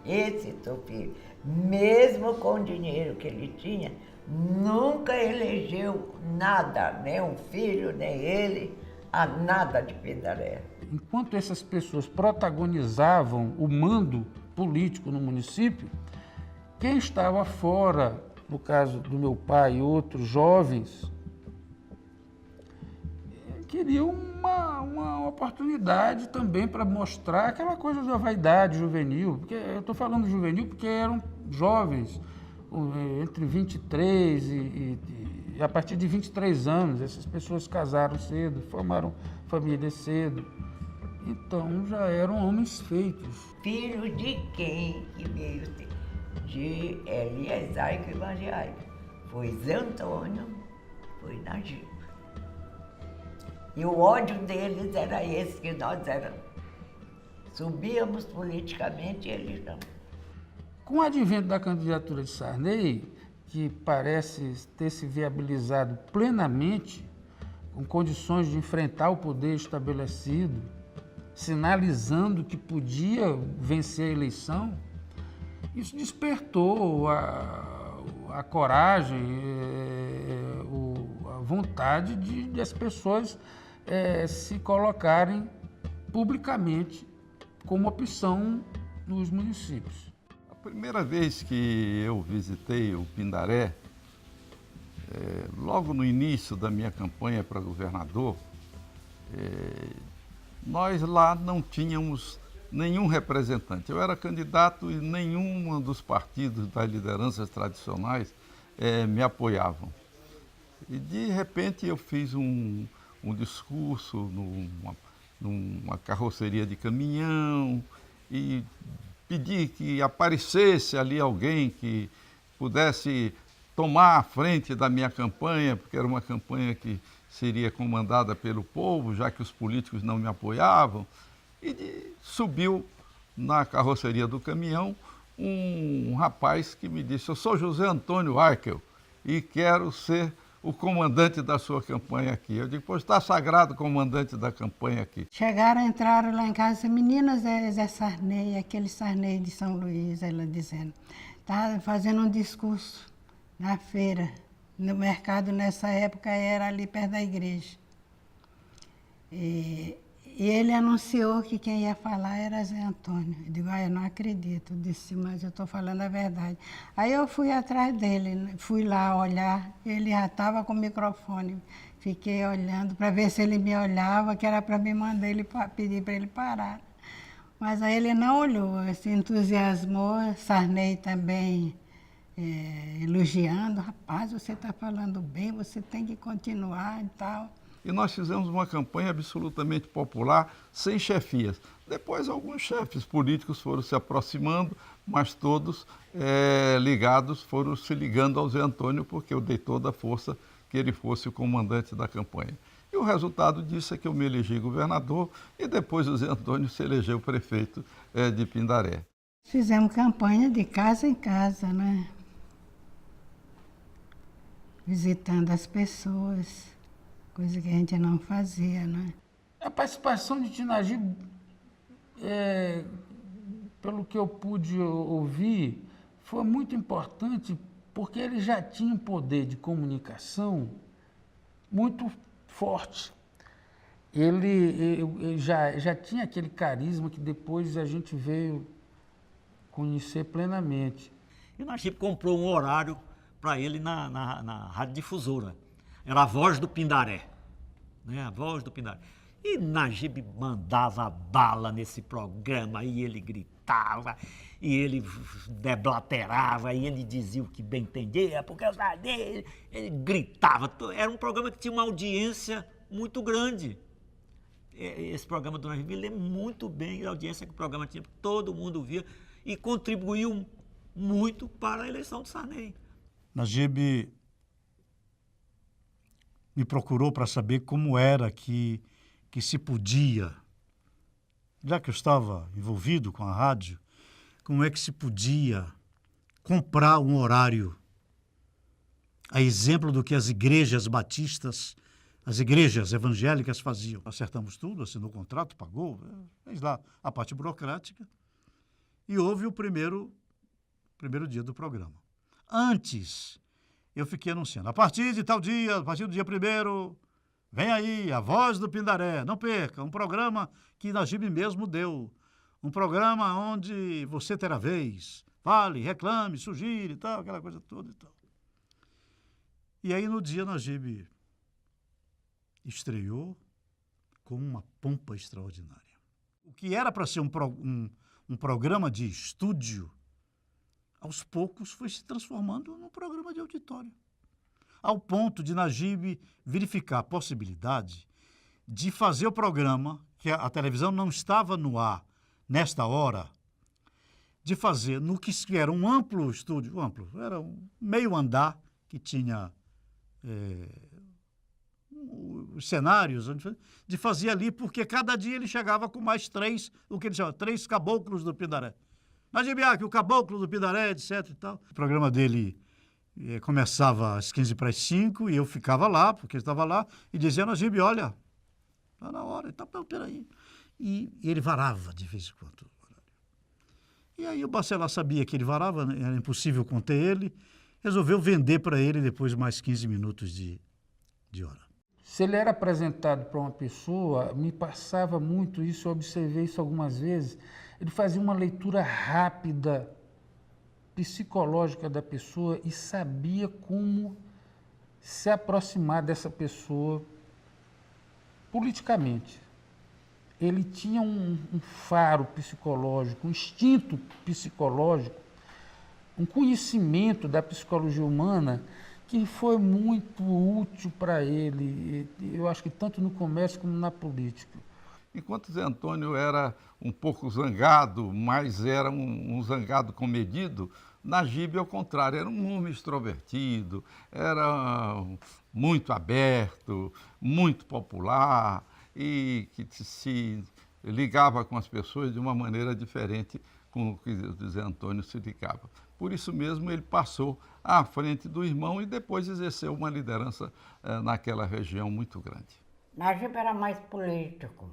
Esse Tufi, mesmo com o dinheiro que ele tinha, nunca elegeu nada, nem um filho, nem ele, a nada de Pindaré. Enquanto essas pessoas protagonizavam o mando político no município, quem estava fora, no caso do meu pai e outros jovens, queriam uma oportunidade também para mostrar aquela coisa da vaidade juvenil. Porque eu estou falando juvenil porque eram jovens, entre 23 e a partir de 23 anos, essas pessoas casaram cedo, formaram família cedo. Então já eram homens feitos. Filho de quem que veio? De Eliezer e Evangelho. Foi Zé Antônio, foi Nagibe. E o ódio deles era esse que nós éramos. Subíamos politicamente e eles não. Com o advento da candidatura de Sarney, que parece ter se viabilizado plenamente, com condições de enfrentar o poder estabelecido, sinalizando que podia vencer a eleição, isso despertou a coragem, a vontade de as pessoas se colocarem publicamente como opção nos municípios. A primeira vez que eu visitei o Pindaré, logo no início da minha campanha para governador, nós lá não tínhamos nenhum representante. Eu era candidato e nenhum dos partidos das lideranças tradicionais me apoiavam. E de repente eu fiz um discurso numa carroceria de caminhão e pedi que aparecesse ali alguém que pudesse tomar a frente da minha campanha, porque era uma campanha que seria comandada pelo povo, já que os políticos não me apoiavam. E subiu na carroceria do caminhão um rapaz que me disse: eu sou José Antônio Arkel e quero ser o comandante da sua campanha aqui. Eu digo: pois está sagrado, comandante da campanha aqui. Chegaram, entraram lá em casa, meninas, Zé Sarney, aquele Sarney de São Luís, ela dizendo. Estava fazendo um discurso na feira. No mercado, nessa época, era ali perto da igreja. E ele anunciou que quem ia falar era Zé Antônio. Eu digo: eu não acredito. Eu disse: mas eu estou falando a verdade. Aí eu fui atrás dele, fui lá olhar, ele já estava com o microfone. Fiquei olhando para ver se ele me olhava, que era para me mandar ele pedir para ele parar. Mas aí ele não olhou, se entusiasmou, Sarney também elogiando: rapaz, você está falando bem, você tem que continuar e tal. E nós fizemos uma campanha absolutamente popular, sem chefias. Depois, alguns chefes políticos foram se aproximando, mas todos ligados, foram se ligando ao Zé Antônio, porque eu dei toda a força que ele fosse o comandante da campanha. E o resultado disso é que eu me elegi governador e depois o Zé Antônio se elegeu prefeito de Pindaré. Fizemos campanha de casa em casa, né? Visitando as pessoas. Coisa que a gente não fazia, né? A participação de Tinagibe, pelo que eu pude ouvir, foi muito importante porque ele já tinha um poder de comunicação muito forte. Ele já tinha aquele carisma que depois a gente veio conhecer plenamente. E o Nagibe comprou um horário para ele na Rádio Difusora. Era a Voz do Pindaré, né? A Voz do Pindaré. E Nagibe mandava bala nesse programa, e ele gritava, e ele deblaterava, e ele dizia o que bem entendia, porque eu sabia, ele gritava. Era um programa que tinha uma audiência muito grande. Esse programa do Nagibe, ele é muito bem, a audiência que o programa tinha, todo mundo via, e contribuiu muito para a eleição de Sarney. Nagibe me procurou para saber como era que se podia, já que eu estava envolvido com a rádio, como é que se podia comprar um horário, a exemplo do que as igrejas batistas, as igrejas evangélicas faziam. Acertamos tudo, assinou o contrato, pagou, fez lá a parte burocrática, e houve o primeiro dia do programa. Antes, eu fiquei anunciando: a partir de tal dia, a partir do dia 1º, vem aí a Voz do Pindaré, não perca, um programa que Nagibe mesmo deu, um programa onde você terá vez, fale, reclame, sugira e tal, aquela coisa toda e tal. E aí no dia Nagibe estreou com uma pompa extraordinária. O que era para ser um programa de estúdio, aos poucos foi se transformando num programa de auditório. Ao ponto de Nagibe verificar a possibilidade de fazer o programa, que a televisão não estava no ar nesta hora, de fazer no que era um amplo estúdio, era um meio andar que tinha os cenários, de fazer ali, porque cada dia ele chegava com mais 3, o que ele chama, 3 caboclos do Pindaré. Najib Iaque, o caboclo do Pindaré, etc e tal. O programa dele começava às 15:45 e eu ficava lá, porque ele estava lá, e dizia, Najib, olha, está na hora, tá, peraí. E ele varava de vez em quando. E aí o Bacelar sabia que ele varava, era impossível conter ele, resolveu vender para ele depois mais 15 minutos de hora. Se ele era apresentado para uma pessoa, me passava muito isso, eu observei isso algumas vezes, ele fazia uma leitura rápida, psicológica da pessoa e sabia como se aproximar dessa pessoa politicamente. Ele tinha um faro psicológico, um instinto psicológico, um conhecimento da psicologia humana que foi muito útil para ele, eu acho que tanto no comércio como na política. Enquanto Zé Antônio era um pouco zangado, mas era um zangado comedido, Najib, ao contrário, era um homem extrovertido, era muito aberto, muito popular e que se ligava com as pessoas de uma maneira diferente com o que o Zé Antônio se ligava. Por isso mesmo, ele passou à frente do irmão e depois exerceu uma liderança naquela região muito grande. Najib era mais político.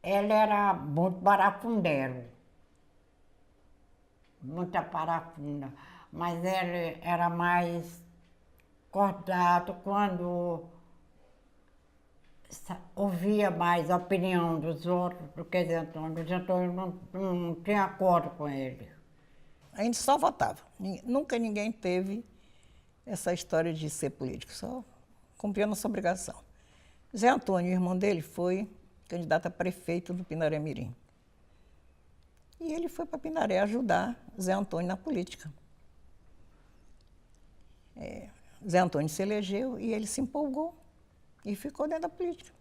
Ele era muito barafundero, muita parafunda, mas ele era mais cordato quando ouvia mais a opinião dos outros do que Zé Antônio. Zé Antônio não tinha acordo com ele. A gente só votava. Nunca ninguém teve essa história de ser político, só cumpria nossa obrigação. Zé Antônio, o irmão dele, foi candidato a prefeito do Pindaré Mirim. E ele foi para Pindaré ajudar Zé Antônio na política. Zé Antônio se elegeu e ele se empolgou e ficou dentro da política.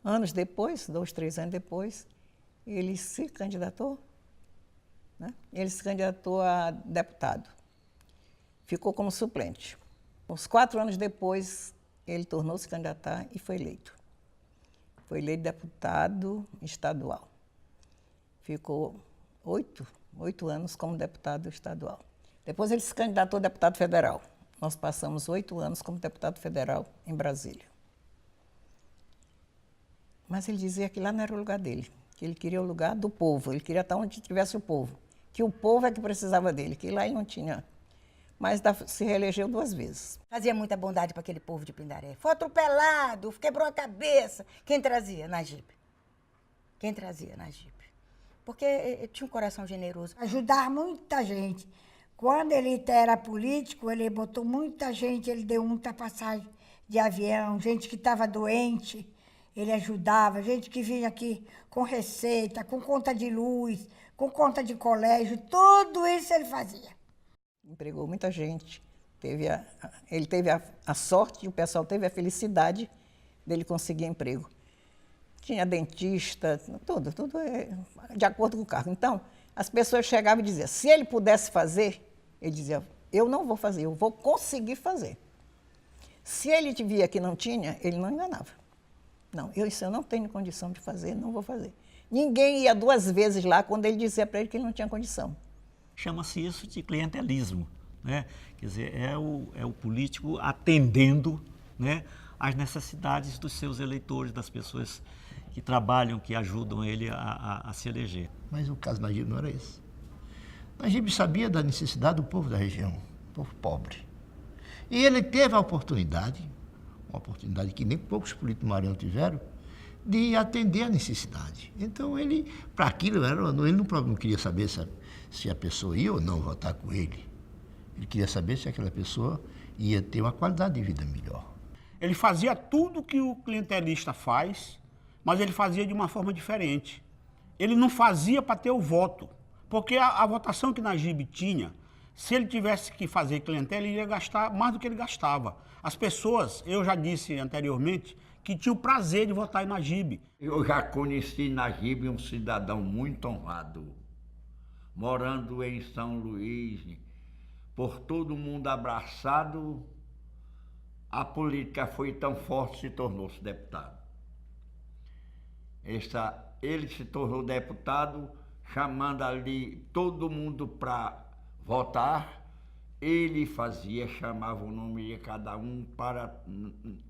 Anos depois, 2, 3 anos depois, ele se candidatou, né? Ele se candidatou a deputado. Ficou como suplente. Uns 4 anos depois, ele tornou-se candidatar e foi eleito. Foi eleito deputado estadual. Ficou 8 anos como deputado estadual. Depois ele se candidatou a deputado federal. Nós passamos 8 anos como deputado federal em Brasília. Mas ele dizia que lá não era o lugar dele, que ele queria o lugar do povo, ele queria estar onde tivesse o povo, que o povo é que precisava dele, que lá ele não tinha. Mas se reelegeu 2 vezes. Fazia muita bondade para aquele povo de Pindaré. Foi atropelado, quebrou a cabeça. Quem trazia? Najib. Quem trazia? Najib. Porque tinha um coração generoso. Ajudar muita gente. Quando ele era político, ele botou muita gente, ele deu muita passagem de avião, gente que estava doente, ele ajudava, gente que vinha aqui com receita, com conta de luz, com conta de colégio, tudo isso ele fazia. Empregou muita gente. Ele teve a sorte e o pessoal teve a felicidade dele conseguir emprego. Tinha dentista, tudo de acordo com o cargo. Então, as pessoas chegavam e diziam, se ele pudesse fazer, ele dizia, eu não vou fazer, eu vou conseguir fazer. Se ele via que não tinha, ele não enganava. Não, isso eu não tenho condição de fazer, não vou fazer. Ninguém ia 2 vezes lá quando ele dizia para ele que ele não tinha condição. Chama-se isso de clientelismo, né? Quer dizer, é o político atendendo, né, às necessidades dos seus eleitores, das pessoas que trabalham, que ajudam ele a se eleger. Mas o caso Najib não era esse. Najib sabia da necessidade do povo da região, do povo pobre. E ele teve a oportunidade, uma oportunidade que nem poucos políticos do Maranhão tiveram, de atender a necessidade. Então, ele, para aquilo, ele não queria saber se a pessoa ia ou não votar com ele. Ele queria saber se aquela pessoa ia ter uma qualidade de vida melhor. Ele fazia tudo que o clientelista faz, mas ele fazia de uma forma diferente. Ele não fazia para ter o voto, porque a votação que Najib tinha, se ele tivesse que fazer clientela, ele ia gastar mais do que ele gastava. As pessoas, eu já disse anteriormente, que tinham o prazer de votar em Najib. Eu já conheci Najib, um cidadão muito honrado, morando em São Luís, por todo mundo abraçado, a política foi tão forte, se tornou-se deputado. Ele se tornou deputado, chamando ali todo mundo para votar. Ele fazia, chamava o nome de cada um para...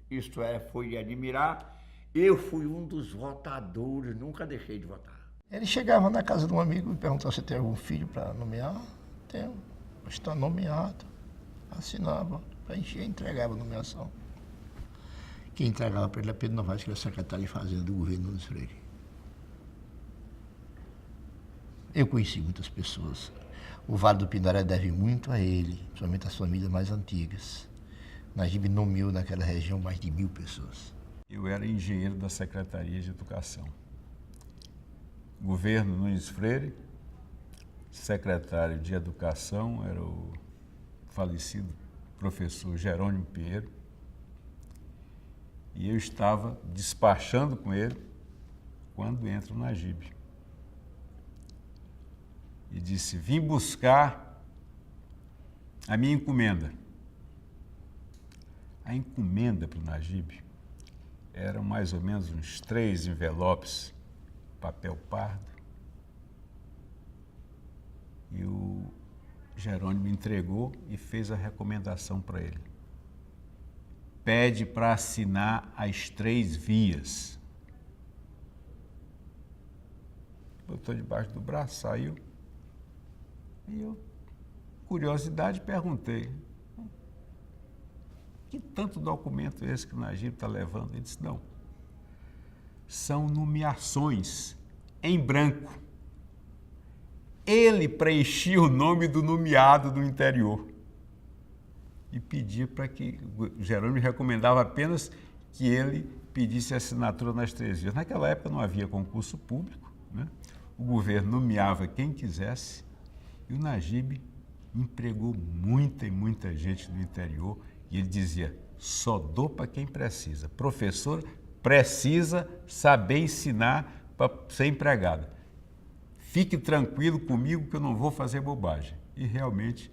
Isto foi de admirar. Eu fui um dos votadores, nunca deixei de votar. Ele chegava na casa de um amigo e perguntava se tem algum filho para nomear. Tenho, está nomeado. Assinava, preenchia e entregava a nomeação. Quem entregava para ele é Pedro Novaes, que era secretário de Fazenda do governo Nunes Freire. Eu conheci muitas pessoas. O Vale do Pindaré deve muito a ele, principalmente às famílias mais antigas. Najib nomeou naquela região mais de 1000 pessoas. Eu era engenheiro da Secretaria de Educação. Governo Nunes Freire, secretário de Educação era o falecido professor Jerônimo Pinheiro. E eu estava despachando com ele quando entra o Najib. E disse, vim buscar a minha encomenda. A encomenda para o Najib eram mais ou menos uns 3 envelopes, papel pardo. E o Jerônimo entregou e fez a recomendação para ele. Pede para assinar as 3 vias. Botou debaixo do braço, saiu. E eu, curiosidade, perguntei, que tanto documento é esse que o Najib está levando? Ele disse, não, são nomeações em branco. Ele preenchia o nome do nomeado do interior e pedia para que, o Jerônimo recomendava apenas que ele pedisse assinatura nas 3 vias. Naquela época não havia concurso público, né? O governo nomeava quem quisesse e o Najib empregou muita e muita gente do interior e ele dizia, só dou para quem precisa. Professor precisa saber ensinar para ser empregado. Fique tranquilo comigo que eu não vou fazer bobagem. E realmente,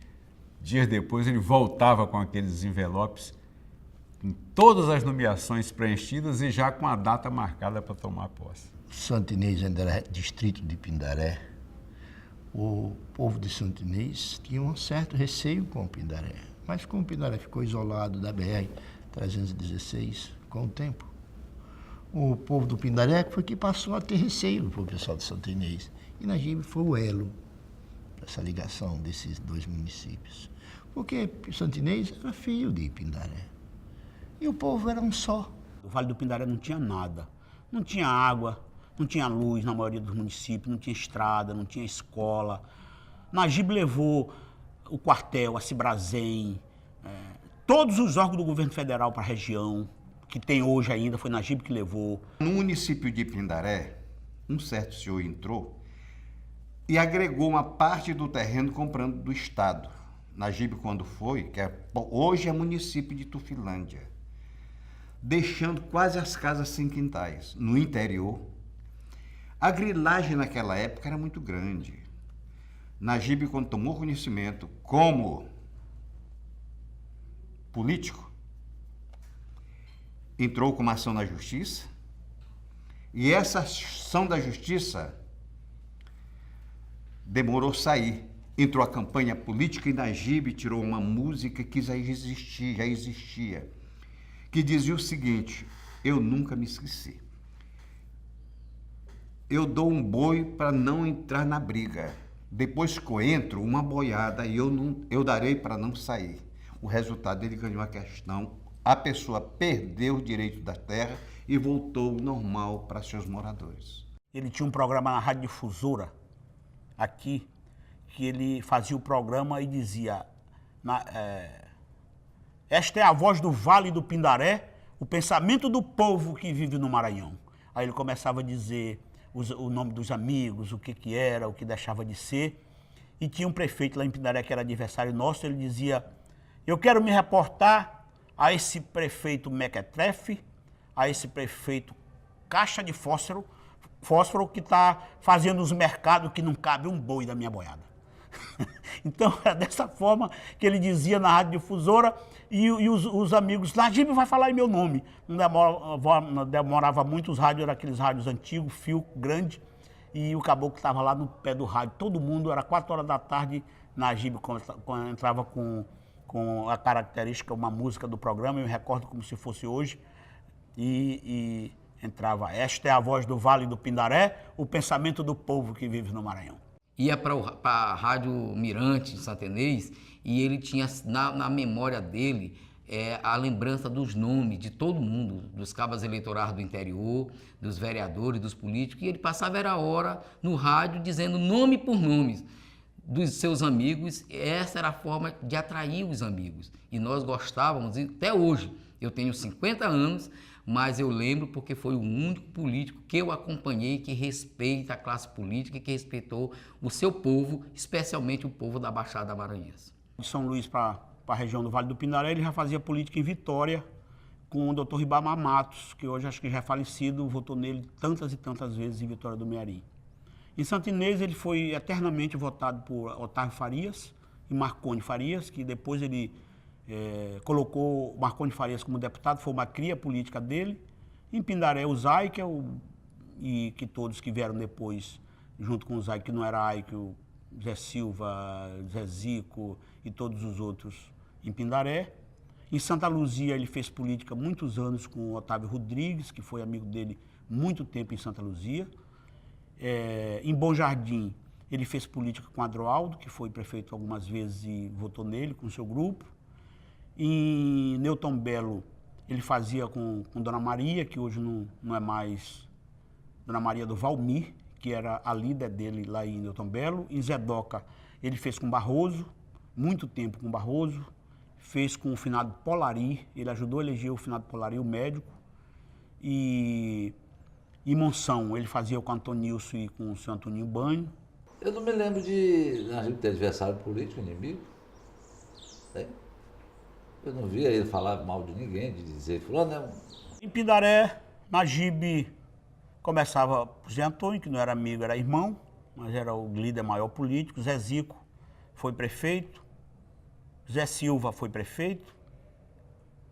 dias depois, ele voltava com aqueles envelopes com todas as nomeações preenchidas e já com a data marcada para tomar posse. Santo Inês ainda era distrito de Pindaré. O povo de Santo Inês tinha um certo receio com o Pindaré. Mas como o Pindaré ficou isolado da BR-316 com o tempo, o povo do Pindaré foi que passou a ter receio para o pessoal de Santo Inês. E Najib foi o elo dessa ligação desses 2 municípios. Porque Santo Inês era filho de Pindaré. E o povo era um só. O Vale do Pindaré não tinha nada. Não tinha água, não tinha luz na maioria dos municípios, não tinha estrada, não tinha escola. Najib levou o quartel, a Cibrasem, todos os órgãos do governo federal para a região, que tem hoje ainda, foi Najib que levou. No município de Pindaré, um certo senhor entrou e agregou uma parte do terreno comprando do Estado. Najib, quando foi, hoje é município de Tufilândia, deixando quase as casas sem quintais. No interior, a grilagem naquela época era muito grande. Najib, quando tomou conhecimento como político, entrou com uma ação na justiça e essa ação da justiça demorou a sair. Entrou a campanha política e Najib tirou uma música que já existia, que dizia o seguinte, eu nunca me esqueci. Eu dou um boi para não entrar na briga. Depois que eu entro, uma boiada e eu darei para não sair. O resultado, ele ganhou a questão, a pessoa perdeu o direito da terra e voltou normal para seus moradores. Ele tinha um programa na Rádio Difusora, aqui, que ele fazia o programa e dizia, esta é a voz do Vale do Pindaré, o pensamento do povo que vive no Maranhão. Aí ele começava a dizer o nome dos amigos, o que era, o que deixava de ser. E tinha um prefeito lá em Pindaré que era adversário nosso, ele dizia, eu quero me reportar a esse prefeito Mequetrefe, a esse prefeito Caixa de Fósforo que está fazendo os mercados que não cabe um boi da minha boiada. Então, é dessa forma que ele dizia na rádio difusora e os amigos, Najib vai falar em meu nome. Não demorava muito, os rádios eram aqueles rádios antigos, fio grande, e o caboclo estava lá no pé do rádio. Todo mundo, era 4 horas da tarde, Najib entrava com a característica, uma música do programa, eu me recordo como se fosse hoje, e entrava, esta é a voz do Vale do Pindaré, o pensamento do povo que vive no Maranhão. Ia para a Rádio Mirante, em Santa Inês, e ele tinha na memória dele a lembrança dos nomes de todo mundo, dos cabas eleitorais do interior, dos vereadores, dos políticos, e ele passava era hora no rádio dizendo nome por nome dos seus amigos. Essa era a forma de atrair os amigos, e nós gostávamos, e até hoje, eu tenho 50 anos, mas eu lembro porque foi o único político que eu acompanhei que respeita a classe política e que respeitou o seu povo, especialmente o povo da Baixada Maranhense. De São Luís para a região do Vale do Pindaré, ele já fazia política em Vitória com o Dr. Ribamar Matos, que hoje acho que já é falecido, votou nele tantas e tantas vezes em Vitória do Mearim. Em Santa Inês ele foi eternamente votado por Otávio Farias e Marconi Farias, que depois ele colocou Marconi Farias como deputado, foi uma cria política dele. Em Pindaré, o Zay, e que todos que vieram depois, junto com o Zay, que não era Ai, que o Zé Silva, Zé Zico e todos os outros em Pindaré. Em Santa Luzia, ele fez política muitos anos com o Otávio Rodrigues, que foi amigo dele muito tempo em Santa Luzia. Em Bom Jardim, ele fez política com Adroaldo, que foi prefeito algumas vezes e votou nele, com o seu grupo. Em Newton Belo, ele fazia com Dona Maria, que hoje não é mais Dona Maria do Valmir, que era a líder dele lá em Newton Belo. Em Zedoca, ele fez com Barroso, muito tempo com Barroso. Fez com o finado Polari, ele ajudou a eleger o finado Polari, o médico. E em Monção, ele fazia com Antonilson e com o seu Antoninho Banho. Eu não me lembro de Najib ter adversário político, inimigo. Tem? Eu não via ele falar mal de ninguém, de dizer, fulano é um... Em Pindaré, Najib começava por Zé Antônio, que não era amigo, era irmão, mas era o líder maior político. Zé Zico foi prefeito, Zé Silva foi prefeito,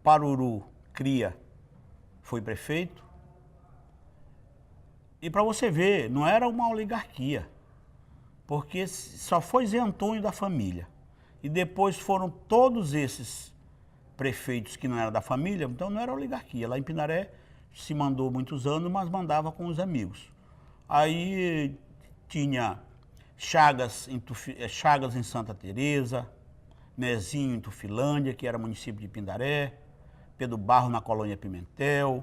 Paruru Cria foi prefeito. E para você ver, não era uma oligarquia, porque só foi Zé Antônio da família. E depois foram todos esses prefeitos que não eram da família, então não era oligarquia. Lá em Pindaré se mandou muitos anos, mas mandava com os amigos. Aí tinha Chagas em Santa Teresa, Nezinho em Tufilândia, que era município de Pindaré, Pedro Barro na colônia Pimentel,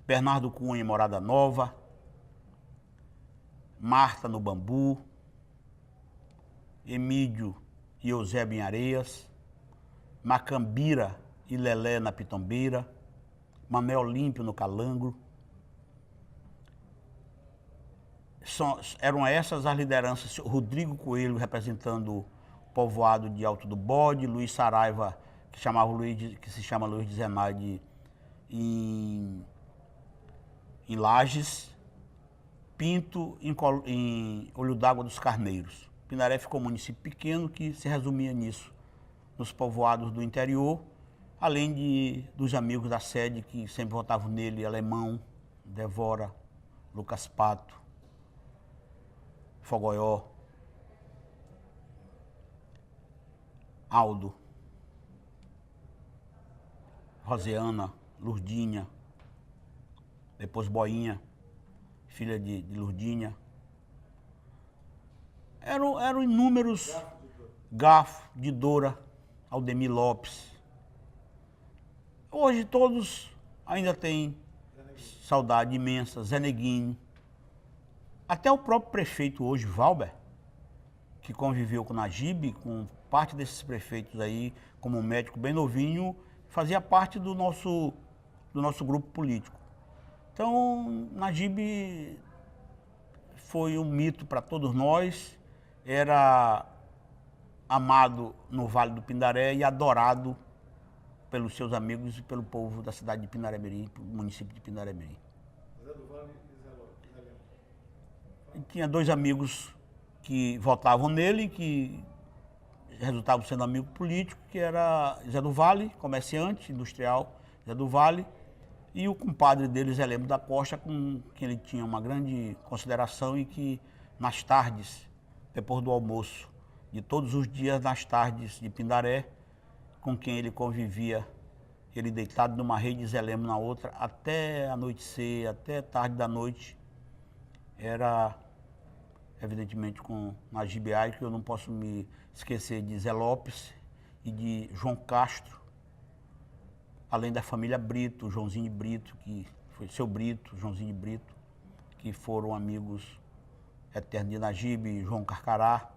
Bernardo Cunha em Morada Nova, Marta no Bambu, Emílio e Eusébio em Areias, Macambira e Lelé na Pitombeira, Manuel Olímpio no Calangro. Eram essas as lideranças, Rodrigo Coelho representando o povoado de Alto do Bode, Luiz Saraiva, que se chama Luiz de Zenaide, em Lages, Pinto em Olho d'Água dos Carneiros. Pindaré ficou um município pequeno que se resumia nisso, nos povoados do interior, além dos amigos da sede que sempre votavam nele, Alemão, Devora, Lucas Pato, Fogoió, Aldo, Roseana, Lurdinha, depois filha de Lurdinha. Eram inúmeros. Gafo, de Dora, Aldemir Lopes. Hoje todos ainda têm saudade imensa, Zé Neguinho. Até o próprio prefeito hoje, Valber, que conviveu com Najib, com parte desses prefeitos aí, como um médico bem novinho, fazia parte do nosso grupo político. Então, Najib foi um mito para todos nós, era amado no Vale do Pindaré e adorado pelos seus amigos e pelo povo da cidade de Pindaré-Mirim, município de Pindaré-Mirim. Zé do Vale e Zé Leão. Tinha dois amigos que votavam nele, que resultavam sendo amigo político, que era Zé do Vale, comerciante, industrial, Zé do Vale, e o compadre dele, Zé Lemos da Costa, com quem ele tinha uma grande consideração e que nas tardes, depois do almoço, de todos os dias nas tardes de Pindaré, com quem ele convivia, ele deitado numa rede, Zé Lemos na outra, até anoitecer, até tarde da noite, era evidentemente com Najib Ai, que eu não posso me esquecer de Zé Lopes e de João Castro, além da família Brito, Joãozinho de Brito, que foi seu Brito, Joãozinho de Brito, que foram amigos eternos de Najib, João Carcará,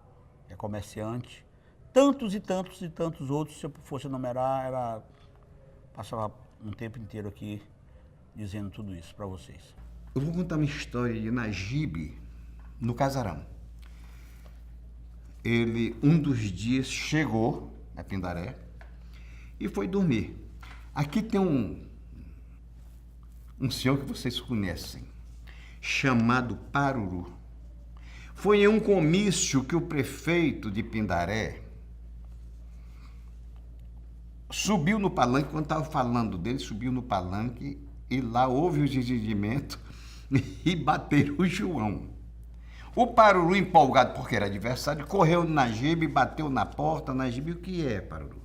que é comerciante, tantos e tantos e tantos outros, se eu fosse enumerar, passava um tempo inteiro aqui dizendo tudo isso para vocês. Eu vou contar uma história de Najib no Casarão. Ele, um dos dias, chegou a Pindaré e foi dormir. Aqui tem um senhor que vocês conhecem, chamado Paruru. Foi em um comício que o prefeito de Pindaré subiu no palanque, quando estava falando dele, subiu no palanque e lá houve o desentendimento e bateram o João. O Paruru, empolgado porque era adversário, correu no Najib, bateu na porta. Najib, o que é, Paruru?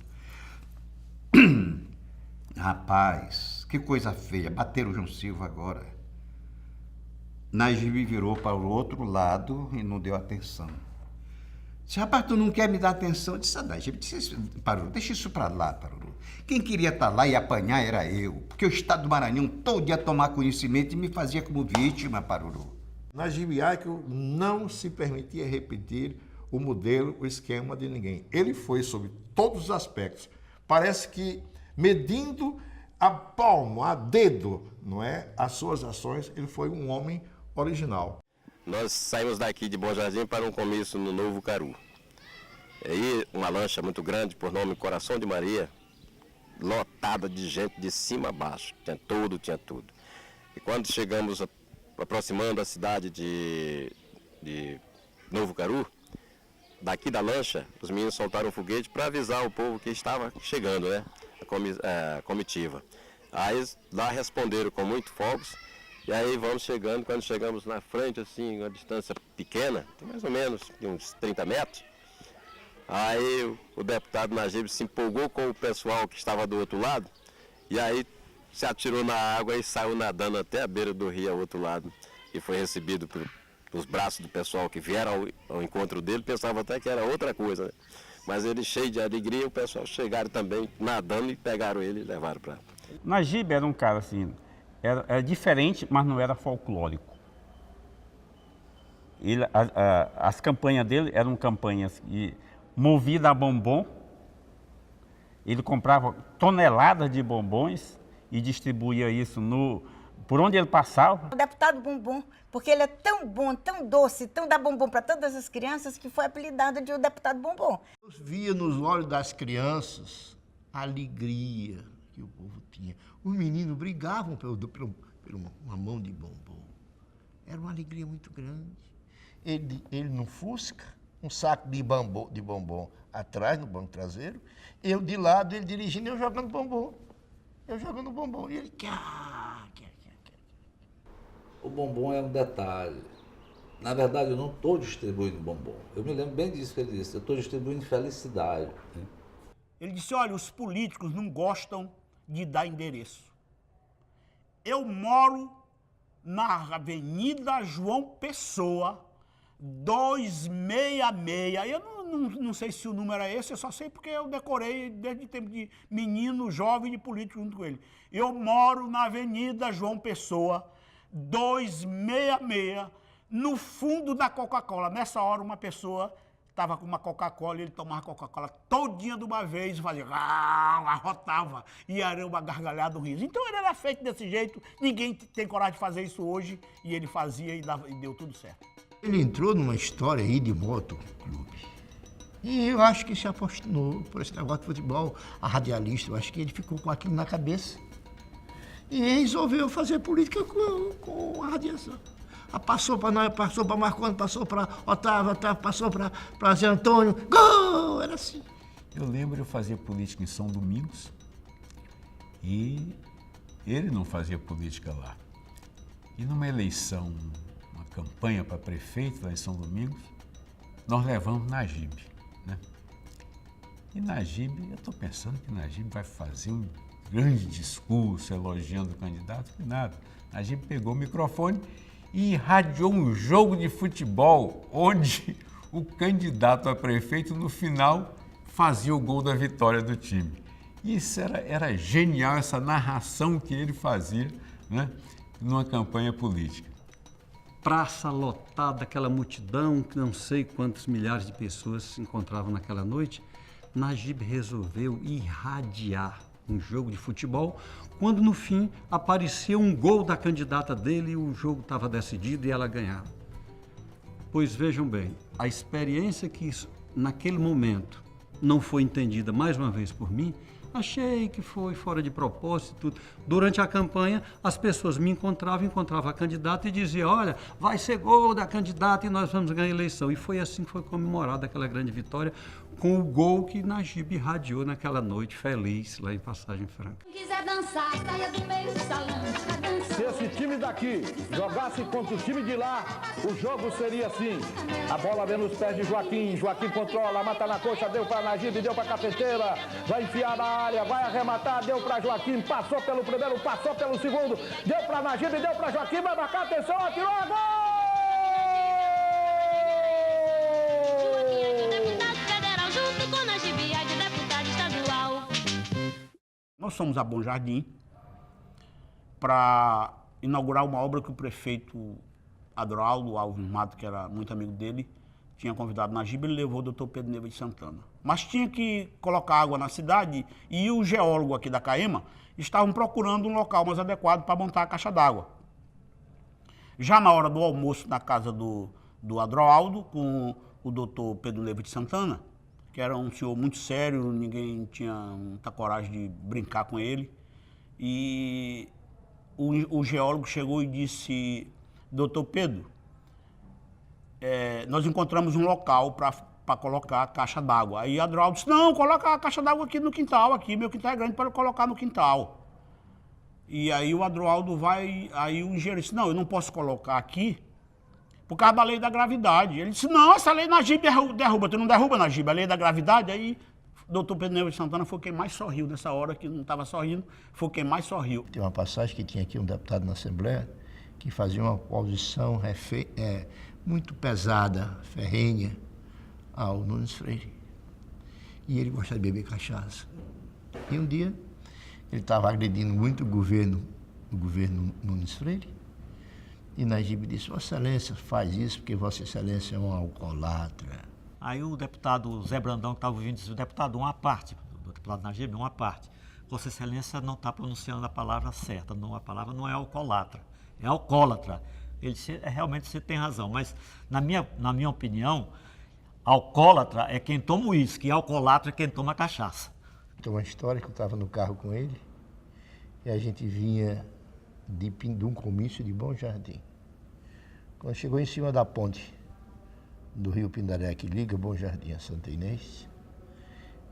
Rapaz, que coisa feia, bateram o João Silva agora. Najib virou para o outro lado e não deu atenção. Disse, rapaz, tu não quer me dar atenção? Eu disse, Najib, Paruru, deixa isso para lá, Paruru. Quem queria estar lá e apanhar era eu, porque o Estado do Maranhão todo ia tomar conhecimento e me fazia como vítima, Paruru. Najib Aikel não se permitia repetir o modelo, o esquema de ninguém. Ele foi sobre todos os aspectos. Parece que medindo a palmo, a dedo, não é, as suas ações, ele foi um homem original. Nós saímos daqui de Bom Jardim para um comício no Novo Caru. Aí uma lancha muito grande, por nome Coração de Maria, lotada de gente de cima a baixo. Tinha tudo, tinha tudo. E quando chegamos aproximando a cidade de Novo Caru, daqui da lancha, os meninos soltaram um foguete para avisar o povo que estava chegando, né? A comitiva. Aí lá responderam com muito fogos, e aí vamos chegando, quando chegamos na frente, assim, uma distância pequena, mais ou menos de uns 30 metros, aí o deputado Najib se empolgou com o pessoal que estava do outro lado, e aí se atirou na água e saiu nadando até a beira do rio ao outro lado, e foi recebido pelos braços do pessoal que vieram ao encontro dele, pensava até que era outra coisa, né? Mas ele, cheio de alegria, o pessoal chegaram também nadando e pegaram ele e levaram para... Najib era um cara assim, era diferente, mas não era folclórico. As campanhas dele eram campanhas movidas a bombom. Ele comprava toneladas de bombons e distribuía isso por onde ele passava. O deputado Bombom, porque ele é tão bom, tão doce, tão dá bombom para todas as crianças, que foi apelidado de o deputado Bombom. Eu via nos olhos das crianças a alegria que o povo tinha. Os meninos brigavam por uma mão de bombom. Era uma alegria muito grande. Ele no Fusca, um saco de bombom atrás, no banco traseiro, eu de lado, ele dirigindo, eu jogando bombom. E ele... O bombom é um detalhe. Na verdade, eu não estou distribuindo bombom. Eu me lembro bem disso que ele disse. Eu estou distribuindo felicidade. Ele disse, olha, os políticos não gostam de dar endereço. Eu moro na Avenida João Pessoa, 266. Eu não sei se o número é esse, eu só sei porque eu decorei desde o tempo de menino, jovem de político junto com ele. Eu moro na Avenida João Pessoa, 266, no fundo da Coca-Cola. Nessa hora, uma pessoa estava com uma Coca-Cola e ele tomava Coca-Cola todinha de uma vez e fazia, arrotava, e era uma gargalhada, um riso. Então ele era feito desse jeito, ninguém tem coragem de fazer isso hoje, e ele fazia e deu tudo certo. Ele entrou numa história aí de motoclube. E eu acho que se apaixonou por esse negócio de futebol, a radialista, eu acho que ele ficou com aquilo na cabeça. E resolveu fazer política com a radiação. Passou para nós, passou para Marconi, passou para Otávio, Otávio passou para Zé Antônio. Gol! Era assim. Eu lembro, eu fazia política em São Domingos e ele não fazia política lá. E numa eleição, uma campanha para prefeito lá em São Domingos, nós levamos Najib, né? E Najib, eu estou pensando que Najib vai fazer um grande discurso elogiando o candidato, que nada. Najib pegou o microfone e irradiou um jogo de futebol onde o candidato a prefeito, no final, fazia o gol da vitória do time. E isso era genial, essa narração que ele fazia, né, numa campanha política. Praça lotada, aquela multidão, que não sei quantos milhares de pessoas se encontravam naquela noite, Najib resolveu irradiar um jogo de futebol, quando no fim apareceu um gol da candidata dele e o jogo estava decidido e ela ganhava. Pois vejam bem, a experiência que isso, naquele momento não foi entendida mais uma vez por mim, achei que foi fora de propósito e tudo. Durante a campanha, as pessoas me encontravam a candidata e diziam, olha, vai ser gol da candidata e nós vamos ganhar a eleição. E foi assim que foi comemorada aquela grande vitória, com o gol que Najib irradiou naquela noite feliz lá em Passagem Franca. Quiser dançar, saia do meio do salão. Se esse time daqui jogasse contra o time de lá, o jogo seria assim. A bola vem nos pés de Joaquim, Joaquim controla, mata na coxa, deu para Najib, deu para Cafeteira, vai enfiar na área, vai arrematar, deu para Joaquim, passou pelo primeiro, passou pelo segundo, deu para Najib, deu para Joaquim, vai marcar, atenção, atirou, gol! Nós fomos a Bom Jardim para inaugurar uma obra que o prefeito Adroaldo Alves Mato, que era muito amigo dele, tinha convidado Najib, ele levou o doutor Pedro Neiva de Santana. Mas tinha que colocar água na cidade e o geólogo aqui da CAEMA estavam procurando um local mais adequado para montar a caixa d'água. Já na hora do almoço na casa do Adroaldo, com o doutor Pedro Neiva de Santana, que era um senhor muito sério, ninguém tinha muita coragem de brincar com ele. E o geólogo chegou e disse, doutor Pedro, nós encontramos um local para colocar a caixa d'água. Aí Adroaldo disse, não, coloca a caixa d'água aqui no quintal, aqui, meu quintal é grande para colocar no quintal. E aí o Adroaldo aí o engenheiro disse, não, eu não posso colocar aqui, por causa da lei da gravidade. Ele disse, não, essa lei Najib derruba, tu não derruba, Najib, a lei da gravidade. Aí o doutor Pedro Neiva de Santana foi quem mais sorriu nessa hora, que não estava sorrindo, foi quem mais sorriu. Tem uma passagem que tinha aqui um deputado na Assembleia que fazia uma oposição muito pesada, ferrenha, ao Nunes Freire. E ele gostava de beber cachaça. E um dia, ele estava agredindo muito o governo Nunes Freire, e Najib disse, Vossa Excelência faz isso porque Vossa Excelência é um alcoólatra. Aí o deputado Zé Brandão, que estava ouvindo, disse, o deputado, uma parte, o deputado Najib, uma parte. Vossa Excelência não está pronunciando a palavra certa, não, a palavra não é alcoólatra, é alcoólatra. Ele disse, realmente você tem razão, mas na minha opinião, alcoólatra é quem toma uísque, e alcoólatra é quem toma cachaça. Tem uma história que eu estava no carro com ele, e a gente vinha de um comício de Bom Jardim. Quando chegou em cima da ponte do Rio Pindaré, que liga Bom Jardim a Santa Inês,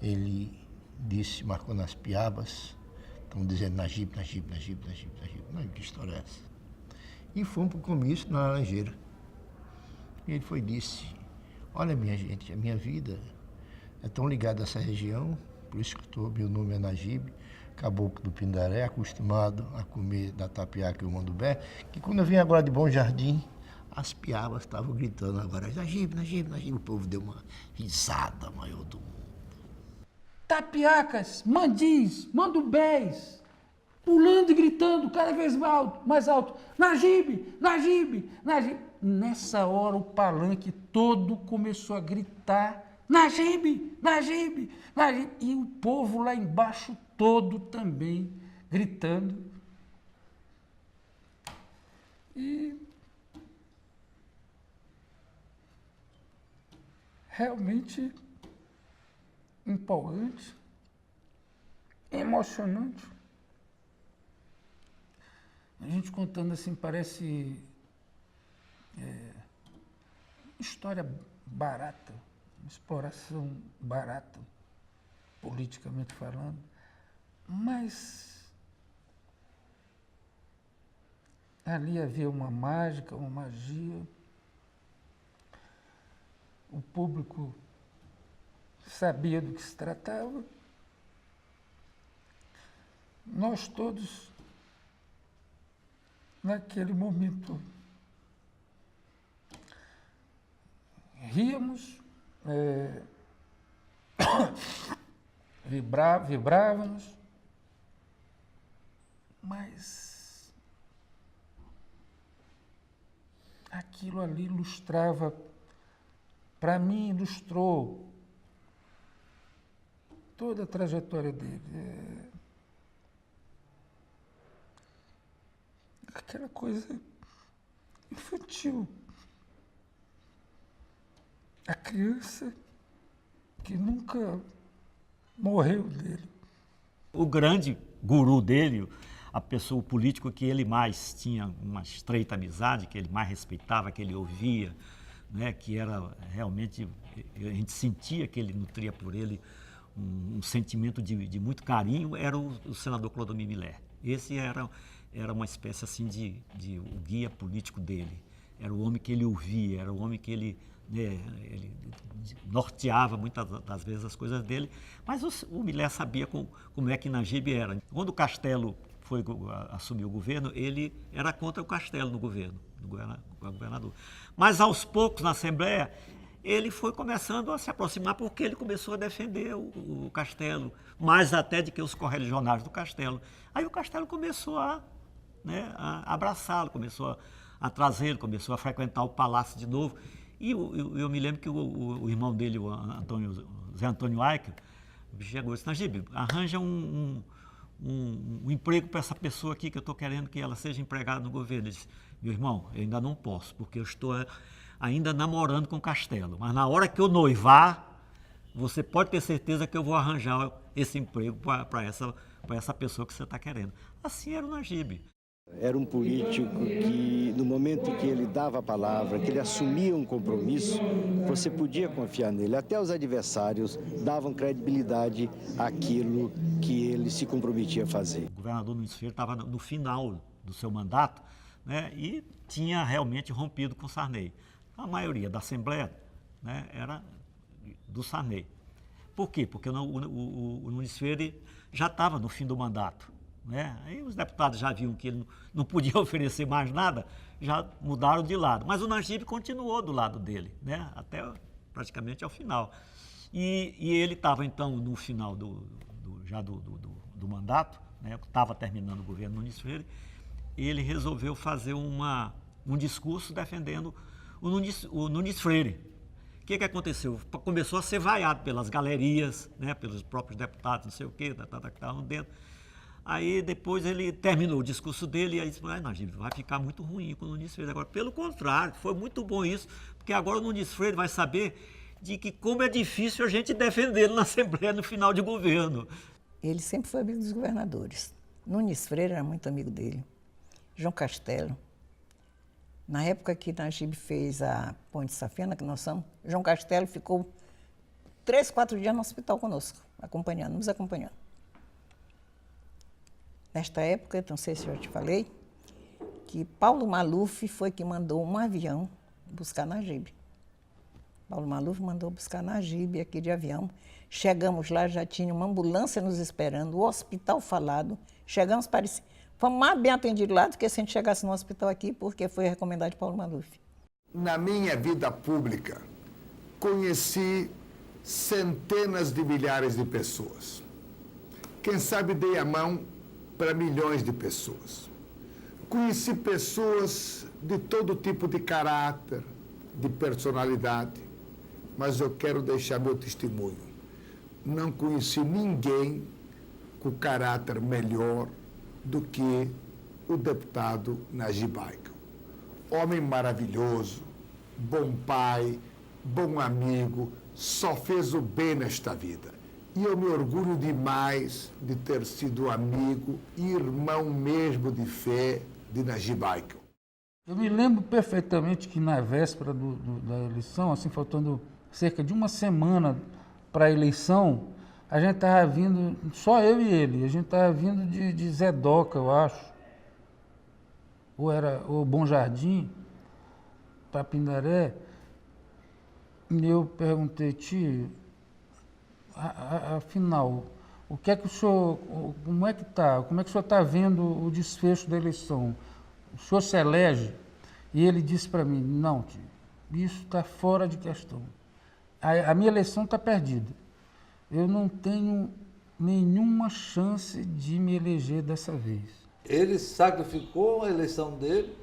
ele disse, marcou nas piabas, estão dizendo Najib. Não, que história é essa? E fomos para o comício na Laranjeira. E ele foi e disse, olha minha gente, a minha vida é tão ligada a essa região, por isso que meu nome é Najib, caboclo do Pindaré, acostumado a comer da tapiaca e o mandubé, que quando eu vim agora de Bom Jardim, as piabas estavam gritando agora, Najib, o povo deu uma risada maior do mundo. Tapiacas, mandis, mandubés, pulando e gritando cada vez mais alto, Najib. Nessa hora o palanque todo começou a gritar, Najib. E o povo lá embaixo todo também gritando. E realmente empolgante, emocionante. A gente contando assim parece História barata, exploração barata, politicamente falando, mas ali havia uma mágica, uma magia. O público sabia do que se tratava. Nós todos, naquele momento, ríamos, vibrávamos, mas aquilo ali ilustrava, para mim, ilustrou toda a trajetória dele. Aquela coisa infantil. A criança que nunca morreu dele. O grande guru dele, a pessoa, o político que ele mais tinha uma estreita amizade, que ele mais respeitava, que ele ouvia, né, que era realmente, a gente sentia que ele nutria por ele um sentimento de muito carinho, era o senador Clodomir Millet. Esse era uma espécie assim de o guia político dele. Era o homem que ele ouvia, era o homem que ele norteava muitas das vezes as coisas dele, mas o Millet sabia como é que Najib era. Quando o Castelo assumiu o governo, ele era contra o Castelo no governo, governador. Mas aos poucos, na Assembleia, ele foi começando a se aproximar porque ele começou a defender o Castelo, mais até do que os correligionários do Castelo. Aí o Castelo começou a abraçá-lo, começou a trazê-lo, começou a frequentar o palácio de novo. E eu me lembro que o irmão dele, o Zé Antônio Aickel, chegou e disse: Najib, arranja um emprego para essa pessoa aqui que eu estou querendo que ela seja empregada no governo. Ele disse: meu irmão, eu ainda não posso, porque eu estou ainda namorando com o Castelo. Mas na hora que eu noivar, você pode ter certeza que eu vou arranjar esse emprego para essa pessoa que você está querendo. Assim era o Najib. Era um político que, no momento que ele dava a palavra, que ele assumia um compromisso, você podia confiar nele. Até os adversários davam credibilidade àquilo que ele se comprometia a fazer. O governador Nunes Freire estava no final do seu mandato, né, e tinha realmente rompido com Sarney. A maioria da Assembleia, né, era do Sarney. Por quê? Porque o Nunes Freire já estava no fim do mandato. Né? Aí os deputados já viam que ele não podia oferecer mais nada, já mudaram de lado. Mas o Najib continuou do lado dele, né? Até praticamente ao final. E ele estava, então, no final do mandato, né? Estava terminando o governo Nunes Freire, ele resolveu fazer um discurso defendendo o Nunes Freire. O que aconteceu? Começou a ser vaiado pelas galerias, né? Pelos próprios deputados, não sei o quê, que estavam dentro. Aí depois ele terminou o discurso dele e aí disse: Najib, vai ficar muito ruim com o Nunes Freire agora. Pelo contrário, foi muito bom isso, porque agora o Nunes Freire vai saber de que como é difícil a gente defendê-lo na Assembleia no final de governo. Ele sempre foi amigo dos governadores. Nunes Freire era muito amigo dele. João Castelo. Na época que Najib fez a Ponte Safena, que nós somos, João Castelo ficou 3, 4 dias no hospital conosco, nos acompanhando. Nesta época, não sei se eu já te falei, que Paulo Maluf foi que mandou um avião buscar Najib. Paulo Maluf mandou buscar Najib aqui de avião. Chegamos lá, já tinha uma ambulância nos esperando, o hospital falado. Chegamos, fomos mais bem atendidos lá do que se a gente chegasse no hospital aqui, porque foi recomendado de Paulo Maluf. Na minha vida pública, conheci centenas de milhares de pessoas. Quem sabe dei a mão para milhões de pessoas. Conheci pessoas de todo tipo de caráter, de personalidade, mas eu quero deixar meu testemunho. Não conheci ninguém com caráter melhor do que o deputado Najib Aickel. Homem maravilhoso, bom pai, bom amigo, só fez o bem nesta vida. E eu me orgulho demais de ter sido amigo e irmão mesmo de fé de Najib Aickel. Eu me lembro perfeitamente que na véspera da eleição, assim, faltando cerca de uma semana para a eleição, a gente estava vindo, só eu e ele, a gente estava vindo de Zedoca, eu acho, ou Bom Jardim, para Pindaré, e eu perguntei, tio, afinal, o que é que o senhor, como é que o senhor está vendo o desfecho da eleição? O senhor se elege? E ele disse para mim, não, tio, isso está fora de questão. A minha eleição está perdida. Eu não tenho nenhuma chance de me eleger dessa vez. Ele sacrificou a eleição dele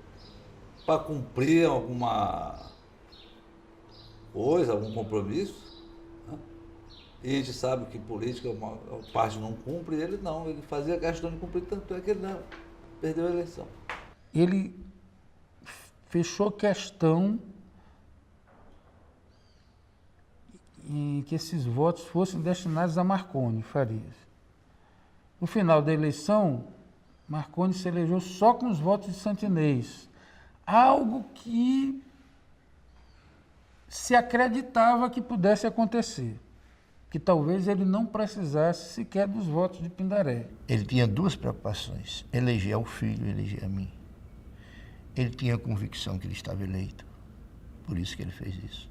para cumprir alguma coisa, algum compromisso, né? E a gente sabe que política, uma parte não cumpre, ele não, ele fazia questão de cumprir, tanto é que ele não perdeu a eleição. Ele fechou questão em que esses votos fossem destinados a Marconi Farias. No final da eleição, Marconi se elegeu só com os votos de Santinês, algo que se acreditava que pudesse acontecer, que talvez ele não precisasse sequer dos votos de Pindaré. Ele tinha duas preocupações, eleger ao filho e eleger a mim. Ele tinha a convicção que ele estava eleito, por isso que ele fez isso.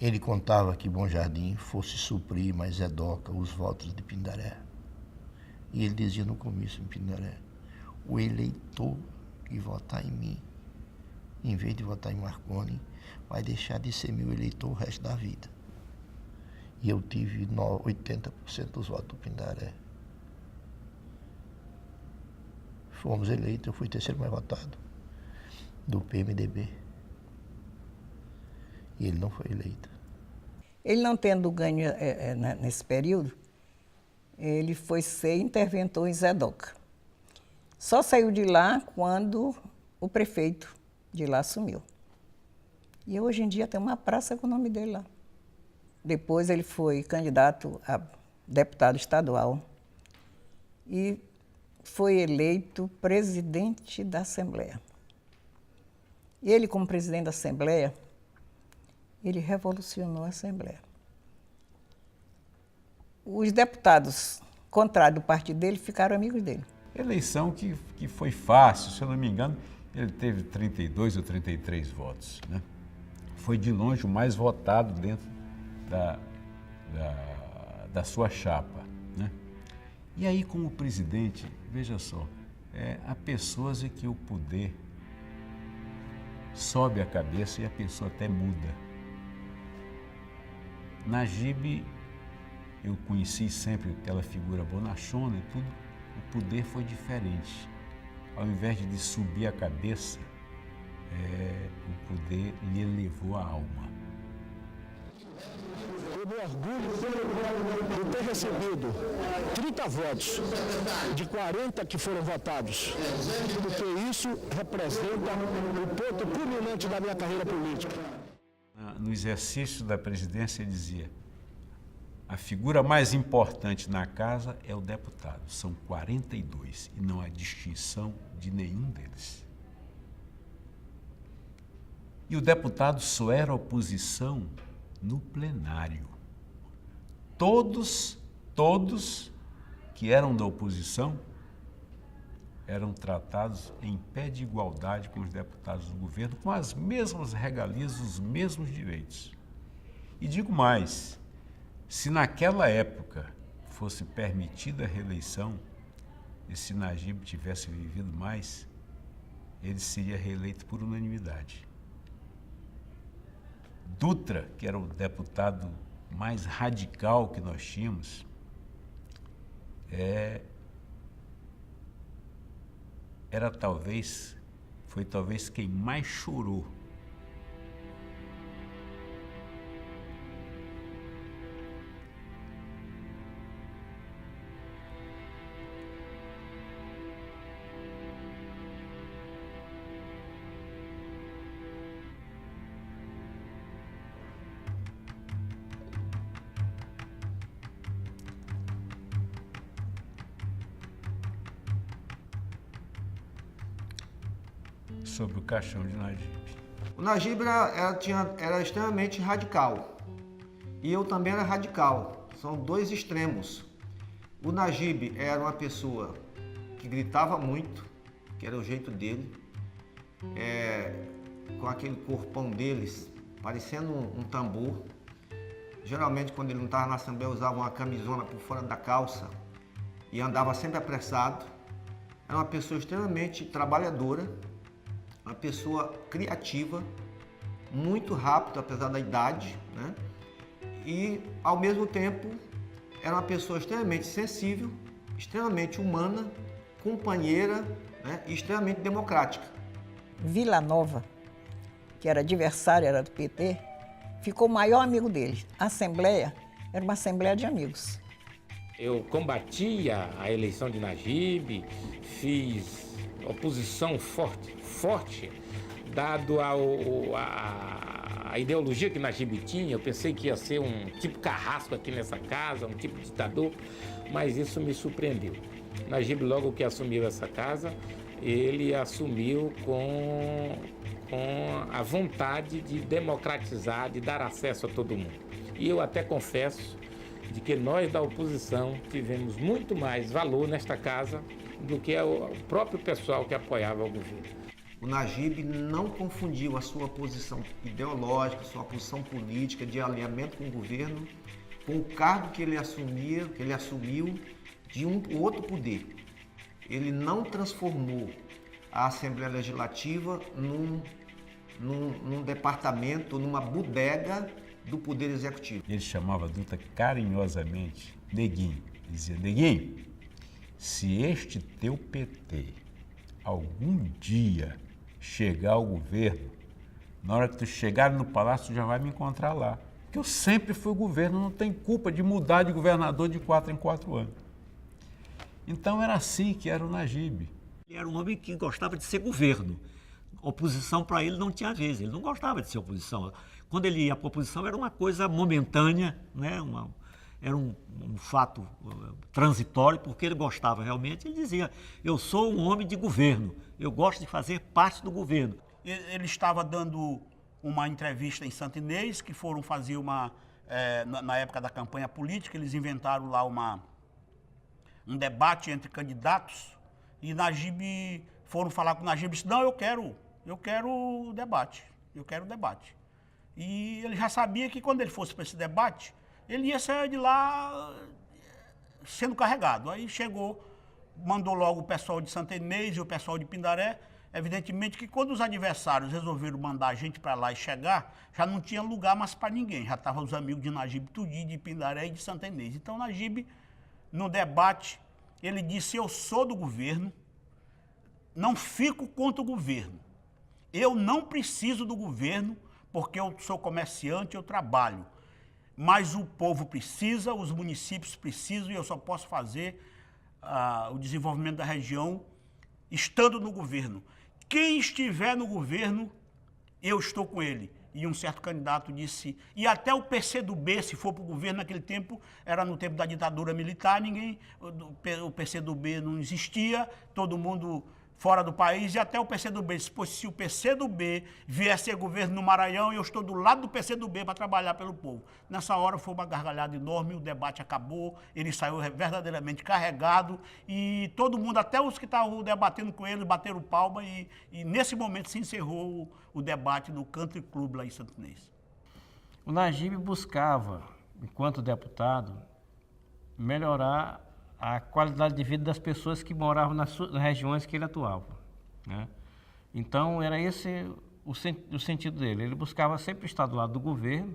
Ele contava que Bom Jardim fosse suprir mais Zedoca os votos de Pindaré. E ele dizia no comício em Pindaré, o eleitor que votar em mim, em vez de votar em Marconi, vai deixar de ser meu eleitor o resto da vida. E eu tive 80% dos votos do Pindaré. Fomos eleitos, eu fui o terceiro mais votado do PMDB. E ele não foi eleito. Ele não tendo ganho nesse período, ele foi ser interventor em Zedoca. Só saiu de lá quando o prefeito de lá assumiu. E hoje em dia tem uma praça com o nome dele lá. Depois ele foi candidato a deputado estadual e foi eleito presidente da Assembleia. Ele, como presidente da Assembleia, ele revolucionou a Assembleia. Os deputados contrários do partido dele ficaram amigos dele. Eleição que foi fácil, se eu não me engano, ele teve 32 ou 33 votos, né? Foi de longe o mais votado dentro da sua chapa, né? E aí, como presidente, veja só, há pessoas em que o poder sobe a cabeça e a pessoa até muda. Najib, eu conheci sempre aquela figura bonachona e tudo, o poder foi diferente. Ao invés de subir a cabeça, o poder lhe elevou a alma. Eu me orgulho de ter recebido 30 votos de 40 que foram votados, porque isso representa o ponto culminante da minha carreira política. No exercício da presidência, ele dizia, a figura mais importante na casa é o deputado. São 42 e não há distinção de nenhum deles. E o deputado só era oposição no plenário. Todos que eram da oposição eram tratados em pé de igualdade com os deputados do governo, com as mesmas regalias, os mesmos direitos. E digo mais, se naquela época fosse permitida a reeleição, e se Najib tivesse vivido mais, ele seria reeleito por unanimidade. Dutra, que era o deputado mais radical que nós tínhamos, foi talvez quem mais chorou. sobre o caixão de Najib. O Najib era extremamente radical. E eu também era radical. São dois extremos. O Najib era uma pessoa que gritava muito, que era o jeito dele, com aquele corpão deles, parecendo um tambor. Geralmente, quando ele não estava na Assembleia, usava uma camisona por fora da calça e andava sempre apressado. Era uma pessoa extremamente trabalhadora, uma pessoa criativa, muito rápido, apesar da idade, né? E, ao mesmo tempo, era uma pessoa extremamente sensível, extremamente humana, companheira, né? E extremamente democrática. Vila Nova, que era adversário, era do PT, ficou o maior amigo dele. A Assembleia era uma Assembleia de amigos. Eu combatia a eleição de Najib, fiz oposição forte, dado a ideologia que Najib tinha. Eu pensei que ia ser um tipo carrasco aqui nessa casa, um tipo ditador, mas isso me surpreendeu. Najib, logo que assumiu essa casa, ele assumiu com a vontade de democratizar, de dar acesso a todo mundo. E eu até confesso de que nós da oposição tivemos muito mais valor nesta casa do que o próprio pessoal que apoiava o governo. O Najib não confundiu a sua posição ideológica, sua posição política de alinhamento com o governo, com o cargo que ele assumiu de um outro poder. Ele não transformou a Assembleia Legislativa num departamento, numa bodega do Poder Executivo. Ele chamava Dutra carinhosamente Neguinho. Dizia: Neguinho, se este teu PT algum dia chegar ao governo, na hora que tu chegar no palácio, tu já vai me encontrar lá. Porque eu sempre fui governo, não tem culpa de mudar de governador de 4 em 4 anos. Então era assim que era o Najib. Ele era um homem que gostava de ser governo. Oposição para ele não tinha vez, ele não gostava de ser oposição. Quando ele ia para a oposição era uma coisa momentânea, né? Era um fato transitório, porque ele gostava realmente. Ele dizia: eu sou um homem de governo, eu gosto de fazer parte do governo. Ele estava dando uma entrevista em Santo Inês, que foram fazer na época da campanha política, eles inventaram lá um debate entre candidatos, e Najib, foram falar com o Najib e disse: não, eu quero o debate. E ele já sabia que quando ele fosse para esse debate, ele ia sair de lá sendo carregado. Aí chegou, mandou logo o pessoal de Santa Inês e o pessoal de Pindaré. Evidentemente que quando os adversários resolveram mandar a gente para lá e chegar, já não tinha lugar mais para ninguém. Já estavam os amigos de Najib tudinho, de Pindaré e de Santa Inês. Então Najib, no debate, ele disse: eu sou do governo, não fico contra o governo. Eu não preciso do governo, porque eu sou comerciante, eu trabalho. Mas o povo precisa, os municípios precisam, e eu só posso fazer o desenvolvimento da região estando no governo. Quem estiver no governo, eu estou com ele. E um certo candidato disse, e até o PCdoB, se for para o governo naquele tempo, era no tempo da ditadura militar, o PCdoB não existia, todo mundo fora do país, e até o PCdoB disse: pois se o PCdoB vier ser governo no Maranhão, eu estou do lado do PCdoB para trabalhar pelo povo. Nessa hora foi uma gargalhada enorme, o debate acabou, ele saiu verdadeiramente carregado, e todo mundo, até os que estavam debatendo com ele, bateram palma, e nesse momento se encerrou o debate no Country Club lá em Santo Inês. O Najib buscava, enquanto deputado, melhorar a qualidade de vida das pessoas que moravam nas regiões que ele atuava, né? Então, era esse o sentido dele. Ele buscava sempre estar do lado do governo,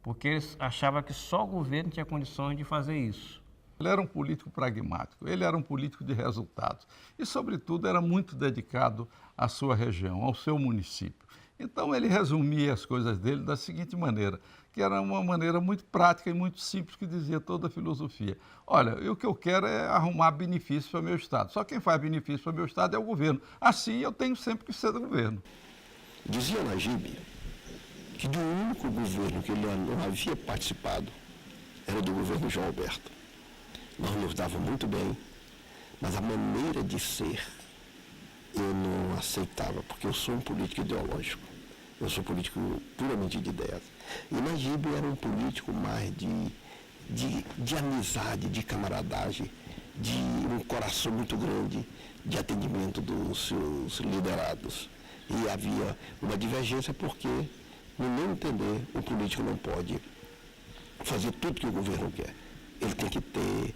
porque ele achava que só o governo tinha condições de fazer isso. Ele era um político pragmático, ele era um político de resultados e, sobretudo, era muito dedicado à sua região, ao seu município. Então, ele resumia as coisas dele da seguinte maneira, que era uma maneira muito prática e muito simples, que dizia toda a filosofia. Olha, o que eu quero é arrumar benefícios para o meu Estado. Só quem faz benefício para o meu Estado é o governo. Assim, eu tenho sempre que ser do governo. Dizia Najib que do único governo que ele não havia participado era do governo João Alberto. Nós nos dávamos muito bem, mas a maneira de ser eu não aceitava, porque eu sou um político ideológico. Eu sou político puramente de ideias. E Najib era um político mais de amizade, de camaradagem, de um coração muito grande, de atendimento dos seus liderados. E havia uma divergência porque, no meu entender, o político não pode fazer tudo que o governo quer. Ele tem que ter,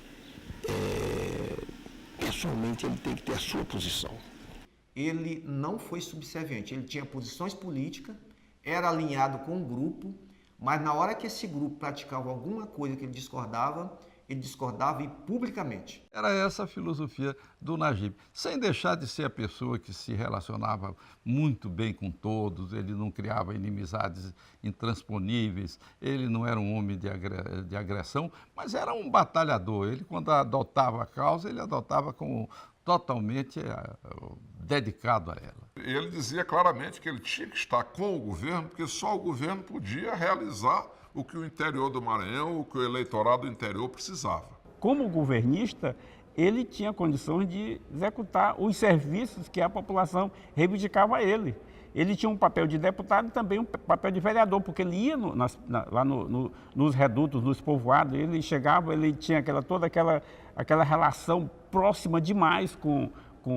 pessoalmente, ele tem que ter a sua posição. Ele não foi subserviente, ele tinha posições políticas, era alinhado com um grupo, mas na hora que esse grupo praticava alguma coisa que ele discordava e publicamente. Era essa a filosofia do Najib, sem deixar de ser a pessoa que se relacionava muito bem com todos, ele não criava inimizades intransponíveis, ele não era um homem de agressão, mas era um batalhador. Ele, quando adotava a causa, ele adotava como totalmente dedicado a ela. Ele dizia claramente que ele tinha que estar com o governo, porque só o governo podia realizar o que o interior do Maranhão, o que o eleitorado do interior precisava. Como governista, ele tinha condições de executar os serviços que a população reivindicava a ele. Ele tinha um papel de deputado e também um papel de vereador, porque ele ia lá nos redutos, nos povoados, ele chegava, ele tinha toda aquela relação próxima demais com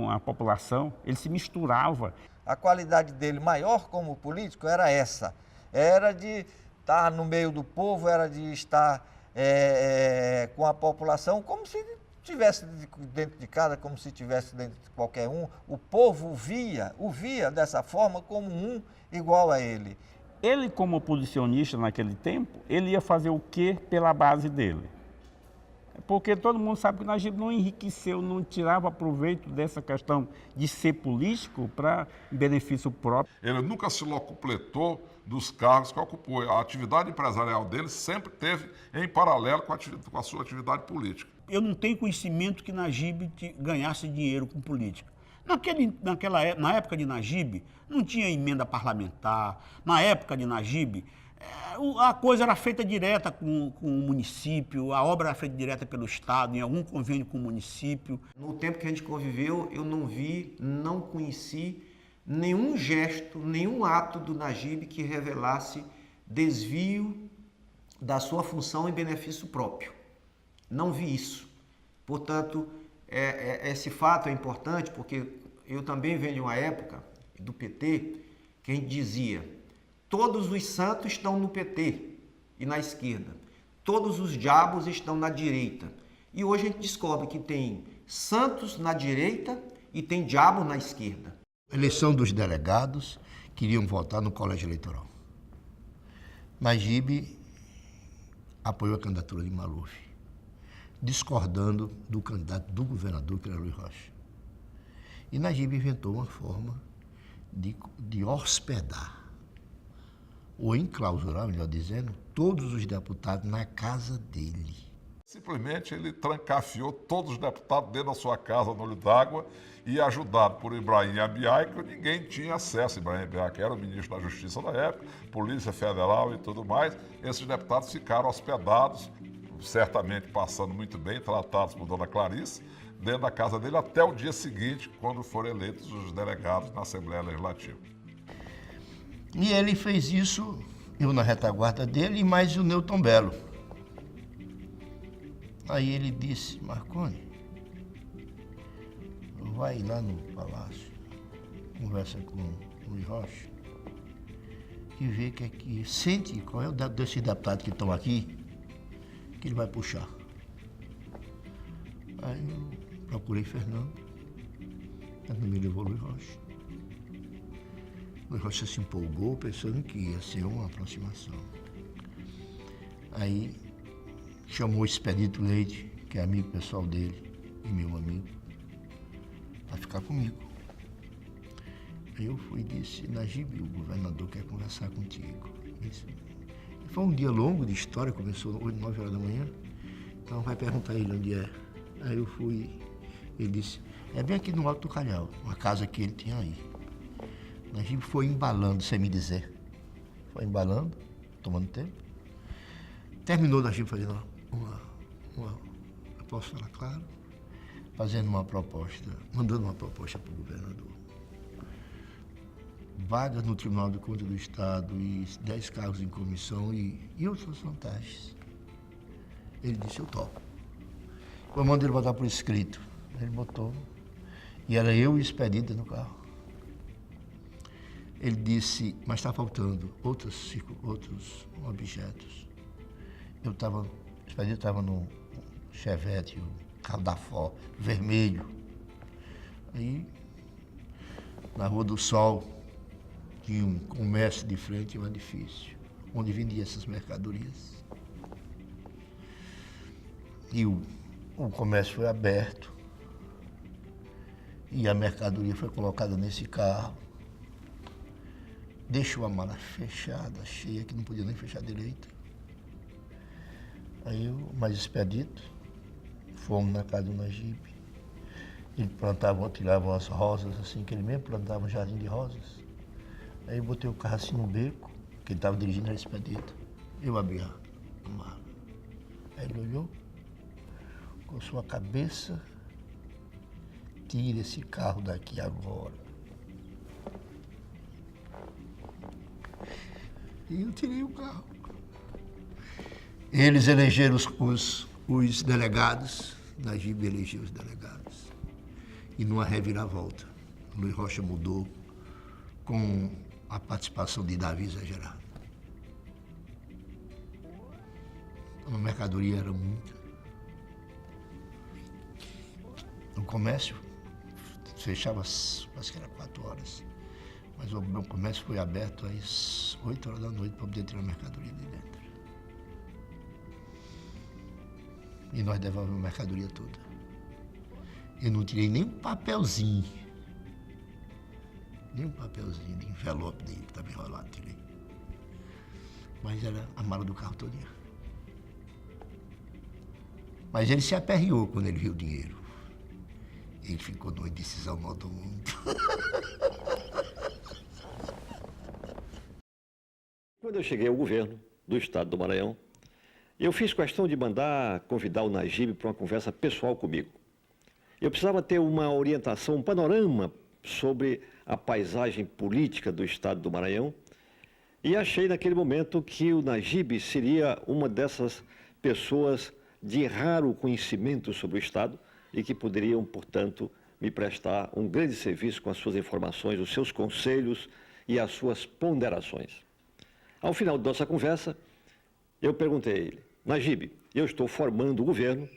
a população, ele se misturava. A qualidade dele maior como político era essa, era de estar no meio do povo, era de estar com a população como se estivesse dentro de casa, como se estivesse dentro de qualquer um. O povo o via dessa forma como um igual a ele. Ele, como oposicionista naquele tempo, ele ia fazer o quê pela base dele? Porque todo mundo sabe que o Najib não enriqueceu, não tirava proveito dessa questão de ser político para benefício próprio. Ele nunca se locupletou dos cargos que ocupou. A atividade empresarial dele sempre teve em paralelo com a sua atividade política. Eu não tenho conhecimento que Najib ganhasse dinheiro com política. Na época de Najib, não tinha emenda parlamentar. Na época de Najib, a coisa era feita direta com o município, a obra era feita direta pelo Estado, em algum convênio com o município. No tempo que a gente conviveu, eu não conheci nenhum gesto, nenhum ato do Najib que revelasse desvio da sua função em benefício próprio. Não vi isso. Portanto, esse fato é importante porque eu também venho de uma época do PT que a gente dizia: todos os santos estão no PT e na esquerda, todos os diabos estão na direita. E hoje a gente descobre que tem santos na direita e tem diabo na esquerda. Eleição dos delegados que iriam votar no colégio eleitoral. Najib apoiou a candidatura de Maluf, discordando do candidato do governador, que era Luiz Rocha. E Najib inventou uma forma de hospedar, ou enclausurar, melhor dizendo, todos os deputados na casa dele. Simplesmente ele trancafiou todos os deputados dentro da sua casa no olho d'água e, ajudado por Ibrahim Abiai, que ninguém tinha acesso. Ibrahim Abiai, que era o ministro da Justiça da época, Polícia Federal e tudo mais, esses deputados ficaram hospedados, certamente passando muito bem, tratados por Dona Clarice, dentro da casa dele até o dia seguinte, quando foram eleitos os delegados na Assembleia Legislativa. E ele fez isso, eu na retaguarda dele, e mais o Newton Belo. Aí ele disse: Marconi, vai lá no palácio, conversa com o Luiz Rocha e vê que aqui, sente qual é o desses deputados que estão aqui, que ele vai puxar. Aí eu procurei Fernando, ele me levou Luiz Rocha. Luiz Rocha se empolgou, pensando que ia ser uma aproximação. Aí chamou o Expedito Leite, que é amigo pessoal dele e meu amigo, para ficar comigo. Aí eu fui e disse: Najib, o governador quer conversar contigo. Foi um dia longo de história, começou 8, 9 horas da manhã, então vai perguntar a ele onde é. Aí eu fui, ele disse: é bem aqui no Alto do Calhau, uma casa que ele tinha aí. Najib foi embalando, sem me dizer. Foi embalando, tomando tempo. Terminou Najib fazendo eu posso falar claro, fazendo uma proposta, mandando uma proposta para o governador. vagas no Tribunal de Contas do Estado e 10 cargos em comissão e outras vantagens. Ele disse, eu topo. Eu mandei ele botar por escrito. Ele botou. E era eu e o Expedito no carro. Ele disse, mas está faltando outros objetos. O Expedito estava no Chevette, o carro da Ford, vermelho. Aí, na Rua do Sol, tinha um comércio de frente a um edifício, onde vendia essas mercadorias. E o comércio foi aberto e a mercadoria foi colocada nesse carro. Deixou a mala fechada, cheia, que não podia nem fechar direito. Aí eu, mais Expedito, fomos na casa do Najib. Ele tirava as rosas assim, que ele mesmo plantava um jardim de rosas. Aí eu botei o carro assim no beco, que ele estava dirigindo a Expedito. Eu abri a mala. Aí ele olhou, com sua cabeça, tira esse carro daqui agora. E eu tirei o carro. Eles elegeram os delegados, Najib elegeu os delegados. E numa reviravolta, Luiz Rocha mudou com a participação de Davi Zé Gerardo. A mercadoria era muita. O comércio fechava, acho que era 4 horas. Mas o meu comércio foi aberto às 8 horas da noite para poder tirar a mercadoria de dentro. E nós devolvemos a mercadoria toda. Eu não tirei nem um papelzinho. Nem um papelzinho de envelope dele, que estava enrolado, tirei. Mas era a mala do carro todinha. Mas ele se aperreou quando ele viu o dinheiro. Ele ficou numa indecisão mal do mundo. Quando eu cheguei ao governo do estado do Maranhão, eu fiz questão de convidar o Najib para uma conversa pessoal comigo. Eu precisava ter uma orientação, um panorama sobre a paisagem política do estado do Maranhão e achei naquele momento que o Najib seria uma dessas pessoas de raro conhecimento sobre o estado e que poderiam, portanto, me prestar um grande serviço com as suas informações, os seus conselhos e as suas ponderações. Ao final da nossa conversa, eu perguntei a ele, Najib, eu estou formando o governo,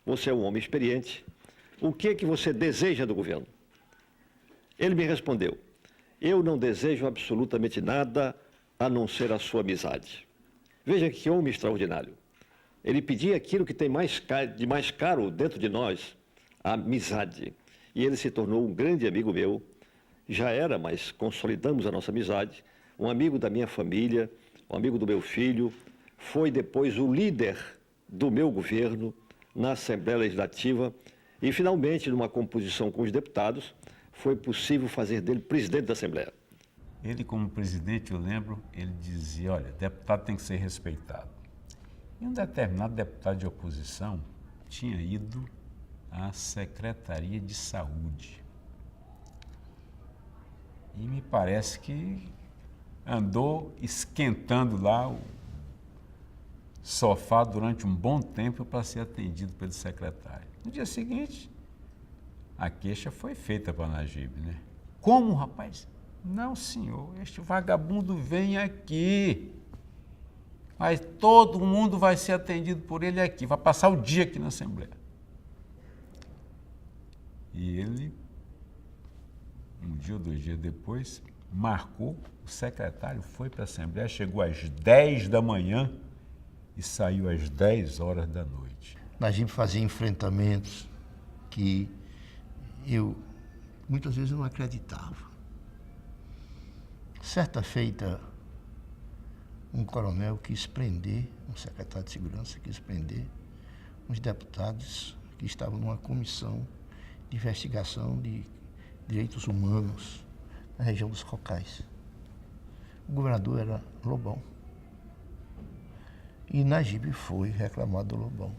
você é um homem experiente, o que é que você deseja do governo? Ele me respondeu, eu não desejo absolutamente nada a não ser a sua amizade. Veja que homem extraordinário. Ele pedia aquilo que tem de mais caro dentro de nós, a amizade. E ele se tornou um grande amigo meu, já era, mas consolidamos a nossa amizade, um amigo da minha família, um amigo do meu filho, foi depois o líder do meu governo na Assembleia Legislativa e, finalmente, numa composição com os deputados, foi possível fazer dele presidente da Assembleia. Ele, como presidente, eu lembro, ele dizia, olha, deputado tem que ser respeitado. E um determinado deputado de oposição tinha ido à Secretaria de Saúde. E me parece que andou esquentando lá o sofá durante um bom tempo para ser atendido pelo secretário. No dia seguinte, a queixa foi feita para Najib, né? Como, rapaz? Não, senhor, este vagabundo vem aqui. Mas todo mundo vai ser atendido por ele aqui, vai passar o dia aqui na Assembleia. E ele, um dia ou 2 dias depois, marcou, o secretário foi para a Assembleia, chegou às 10 da manhã e saiu às 10 horas da noite. Najib fazia enfrentamentos que eu, muitas vezes, não acreditava. Certa feita, um coronel quis prender, um secretário de segurança quis prender uns deputados que estavam numa comissão de investigação de direitos humanos na região dos Cocais. O governador era Lobão. E Najib foi reclamar do Lobão.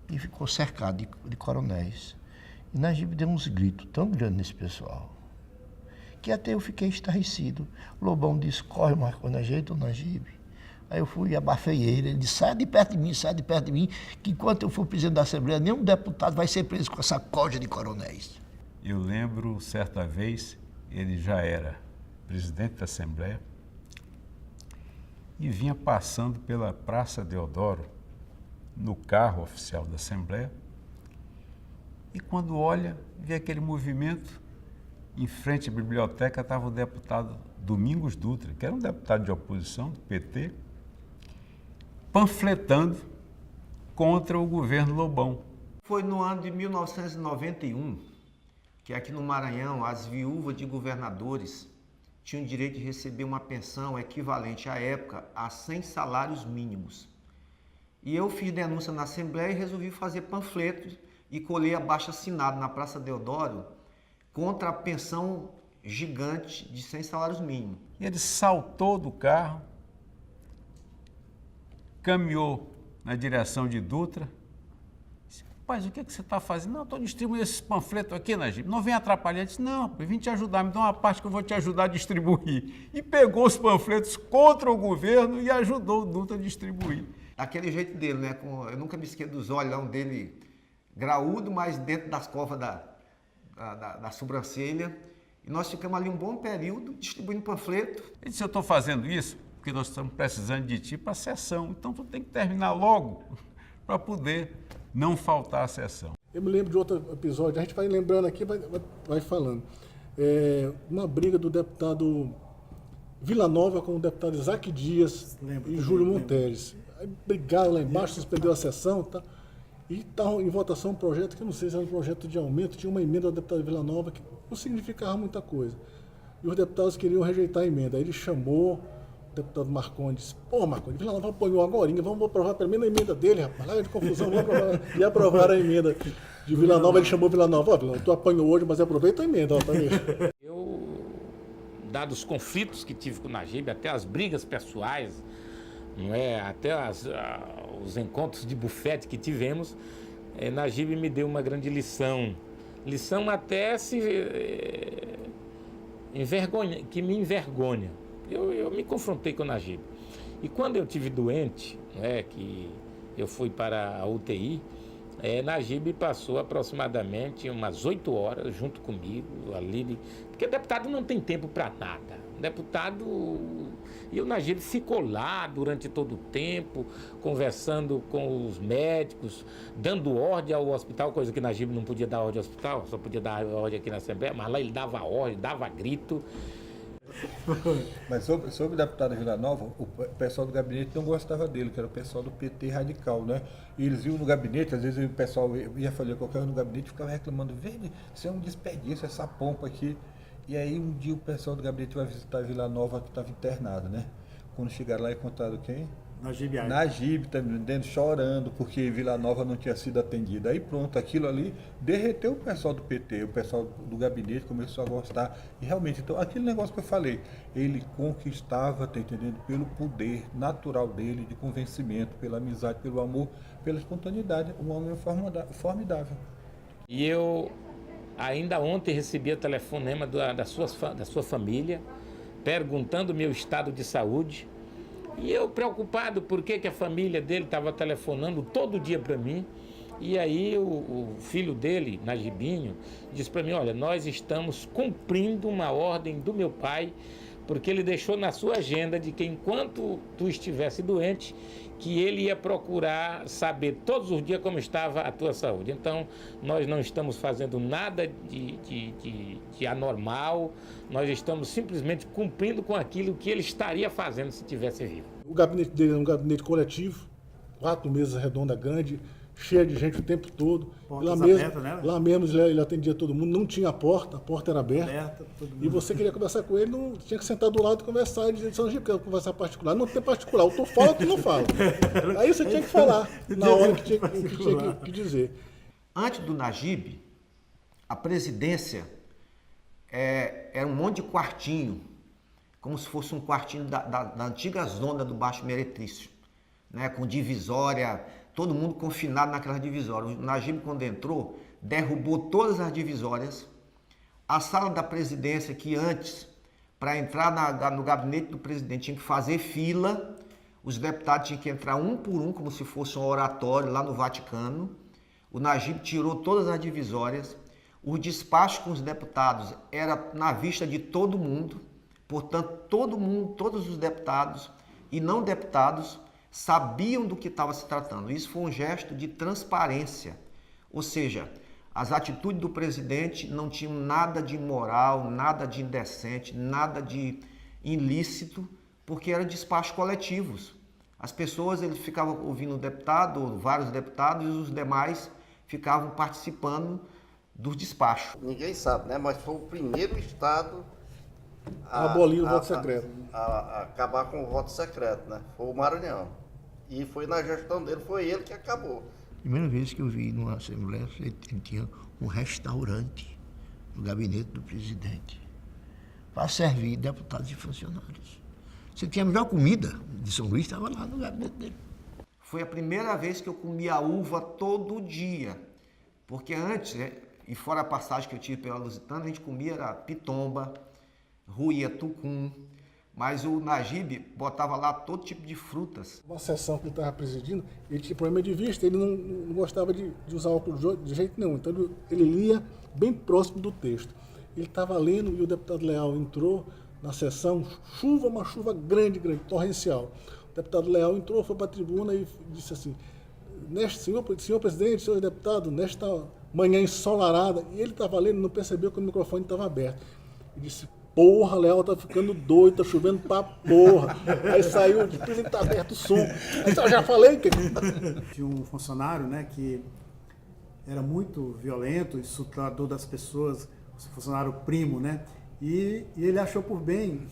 E ficou cercado de coronéis. E Najib deu uns gritos tão grandes nesse pessoal que até eu fiquei estarrecido. O Lobão disse, corre, Marconi, ajeita o Nagibe. Aí eu fui e abafei ele disse, sai de perto de mim, que enquanto eu for presidente da Assembleia, nenhum deputado vai ser preso com essa corja de coronéis. Eu lembro, certa vez, ele já era presidente da Assembleia e vinha passando pela Praça Deodoro, no carro oficial da Assembleia, e quando olha, vê aquele movimento, em frente à biblioteca estava o deputado Domingos Dutra, que era um deputado de oposição do PT, panfletando contra o governo Lobão. Foi no ano de 1991 que aqui no Maranhão as viúvas de governadores tinham direito de receber uma pensão equivalente à época a 100 salários mínimos. E eu fiz denúncia na Assembleia e resolvi fazer panfletos e colher abaixo-assinado na Praça Deodoro contra a pensão gigante de 100 salários mínimos. E ele saltou do carro, caminhou na direção de Dutra. Disse, rapaz, o que você está fazendo? Não, estou distribuindo esses panfletos aqui, Nagibe. Não vem atrapalhar. Ele disse, não, eu vim te ajudar, me dá uma parte que eu vou te ajudar a distribuir. E pegou os panfletos contra o governo e ajudou o Dutra a distribuir. Daquele jeito dele, né? Eu nunca me esqueço dos olhão dele graúdo, mas dentro das covas da sobrancelha. E nós ficamos ali um bom período distribuindo panfleto. Ele disse, eu estou fazendo isso porque nós estamos precisando de ti para a sessão. Então tu tem que terminar logo para poder não faltar a sessão. Eu me lembro de outro episódio, a gente vai lembrando aqui, vai falando. Uma briga do deputado Villanova com o deputado Isaac Dias e Júlio Monteres. Aí brigaram lá embaixo, suspendeu a sessão, tá? E estava em votação um projeto que eu não sei se era um projeto de aumento, tinha uma emenda do deputado Villanova que não significava muita coisa. E os deputados queriam rejeitar a emenda. Aí ele chamou o deputado Marconi e disse, pô, Marconi, Villanova apoiou agora, vamos aprovar pelo menos a emenda dele, rapaz, lá de confusão, vamos aprovar. E aprovaram a emenda de Villanova, ele chamou Villanova, tu apanhou hoje, mas aproveita a emenda. Ó, tá aí. Dados os conflitos que tive com o Nagibe, até as brigas pessoais, não é? Até os encontros de bufete que tivemos, Nagibe me deu uma grande lição. Lição até que me envergonha. Eu me confrontei com o Nagibe. E quando eu tive doente, que eu fui para a UTI, Nagibe passou aproximadamente umas 8 horas junto comigo ali, porque deputado não tem tempo para nada. Deputado, e o Nagibe ficou lá durante todo o tempo, conversando com os médicos, dando ordem ao hospital, coisa que Nagibe não podia dar ordem ao hospital, só podia dar ordem aqui na Assembleia, mas lá ele dava ordem, dava grito. Mas sobre o deputado Villanova, o pessoal do gabinete não gostava dele, que era o pessoal do PT radical, né? E eles iam no gabinete, às vezes o pessoal ia fazer qualquer coisa no gabinete e ficava reclamando, verde, isso é um desperdício, essa pompa aqui. E aí um dia o pessoal do gabinete vai visitar Villanova, que estava internado, né? Quando chegaram lá e contaram quem? Nagibe, tá me entendendo? Chorando, porque Villanova não tinha sido atendida. Aí pronto, aquilo ali derreteu o pessoal do PT, o pessoal do gabinete começou a gostar. E realmente, então, aquele negócio que eu falei, ele conquistava, tá entendendo? Pelo poder natural dele, de convencimento, pela amizade, pelo amor, pela espontaneidade, um homem formidável. E eu ainda ontem recebi o telefonema da sua família, perguntando o meu estado de saúde. E eu preocupado porque a família dele estava telefonando todo dia para mim. E aí o filho dele, Nagibinho, disse para mim, olha, nós estamos cumprindo uma ordem do meu pai, porque ele deixou na sua agenda de que enquanto tu estivesse doente, que ele ia procurar saber todos os dias como estava a tua saúde. Então, nós não estamos fazendo nada de anormal, nós estamos simplesmente cumprindo com aquilo que ele estaria fazendo se estivesse vivo. O gabinete dele é um gabinete coletivo, 4 mesas redondas grandes, cheia de gente o tempo todo. Lá mesmo ele atendia todo mundo, não tinha porta, a porta era aberta. E você queria conversar com ele, não tinha que sentar do lado e conversar. Ele dizia, Nagibe, quero conversar particular. Não tem particular, ou tu fala ou tu não fala. Aí você tinha que falar na hora que tinha que dizer. Antes do Nagibe, a presidência era um monte de quartinho, como se fosse um quartinho da antiga zona do Baixo Meretrício, né, com divisória, todo mundo confinado naquelas divisórias. O Nagibe, quando entrou, derrubou todas as divisórias, A sala da presidência, que antes, para entrar no gabinete do presidente, tinha que fazer fila, os deputados tinham que entrar um por um, como se fosse um oratório lá no Vaticano. O Najib tirou todas as divisórias. O despacho com os deputados era na vista de todo mundo. Portanto, todo mundo, todos os deputados e não deputados sabiam do que estava se tratando. Isso foi um gesto de transparência. Ou seja, as atitudes do presidente não tinham nada de imoral, nada de indecente, nada de ilícito, porque eram despachos coletivos. As pessoas, eles ficavam ouvindo o deputado, vários deputados, e os demais ficavam participando dos despachos. Ninguém sabe, né? Mas foi o primeiro estado a abolir o voto secreto. A acabar com o voto secreto, né? Foi o Maranhão. E foi na gestão dele, foi ele que acabou. Primeira vez que eu vi numa Assembleia, ele tinha um restaurante no gabinete do presidente para servir deputados e funcionários. Você tinha a melhor comida de São Luís, estava lá no gabinete dele. Foi a primeira vez que eu comia uva todo dia, porque antes, e fora a passagem que eu tive pela Lusitana, a gente comia era pitomba, ruia, tucum, mas o Najib botava lá todo tipo de frutas. Uma sessão que ele estava presidindo, ele tinha problema de vista, ele não gostava de usar óculos de jeito nenhum, então ele lia bem próximo do texto. Ele estava lendo e o deputado Leal entrou na sessão, uma chuva grande, torrencial. O deputado Leal entrou, foi para a tribuna e disse assim, senhor presidente, senhor deputado, nesta manhã ensolarada, e ele estava lendo, não percebeu que o microfone estava aberto. Ele disse, porra, Leal tá ficando doido, tá chovendo pra porra. Aí saiu, de presidente tá aberto o som. Aí eu já falei que... Tinha um funcionário, né, que era muito violento, insultador das pessoas, funcionário primo, né, e ele achou por bem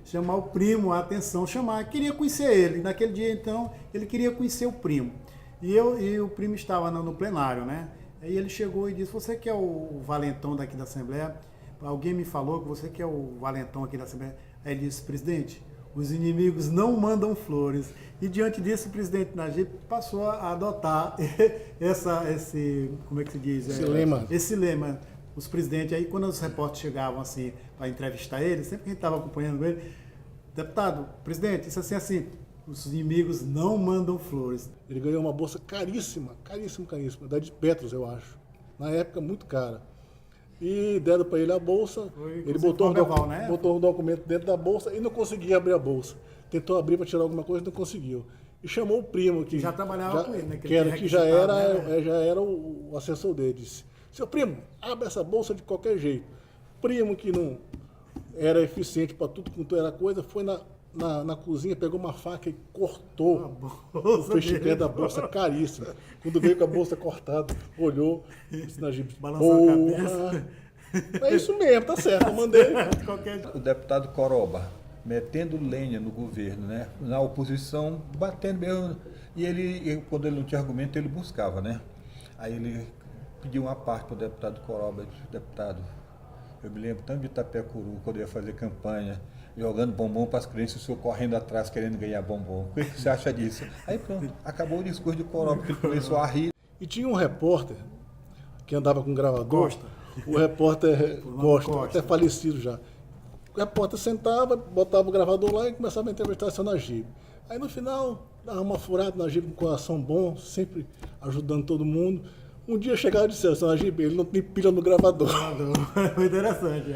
chamar o primo, a atenção, queria conhecer ele. Naquele dia, então, ele queria conhecer o primo. E o primo estava no plenário, né, aí ele chegou e disse, você que é o valentão daqui da Assembleia, alguém me falou que você que é o valentão aqui da Assembleia. Aí ele disse, presidente, os inimigos não mandam flores. E diante disso, o presidente Najib passou a adotar esse como é que se diz? Esse lema. Os presidentes, aí quando os repórteres chegavam assim para entrevistar ele, sempre que a gente estava acompanhando ele, deputado, presidente, isso assim, os inimigos não mandam flores. Ele ganhou uma bolsa caríssima, da de Petros, eu acho. Na época, muito cara. E deram para ele a bolsa, ele botou o documento dentro da bolsa e não conseguia abrir a bolsa. Tentou abrir para tirar alguma coisa e não conseguiu. E chamou o primo, que já trabalhava com ele, né? Que já era o assessor dele. Disse, seu primo, abre essa bolsa de qualquer jeito. Primo que não era eficiente para tudo quanto era coisa, foi na cozinha, pegou uma faca e cortou o fechamento da bolsa, caríssimo. Quando veio com a bolsa cortada, olhou, disse Najib, balançou a cabeça. É isso mesmo, tá certo, eu mandei. O deputado Coroba, metendo lenha no governo, né? Na oposição, batendo mesmo. E quando ele não tinha argumento, ele buscava, né? Aí ele pediu uma parte para o deputado Coroba, disse, deputado, eu me lembro tanto de Itapecuru, quando eu ia fazer campanha, jogando bombom para as crianças, o senhor correndo atrás querendo ganhar bombom. O que você acha disso? Aí pronto, acabou o discurso de Coroba, que ele começou a rir. E tinha um repórter que andava com gravador, o repórter Costa, até falecido já. O repórter sentava, botava o gravador lá e começava a entrevistar o seu Najib. Aí no final, dava uma furada, Najib com coração bom, sempre ajudando todo mundo. Um dia chegaram e disseram, seu Najib, ele não tem pilha no gravador. Foi interessante,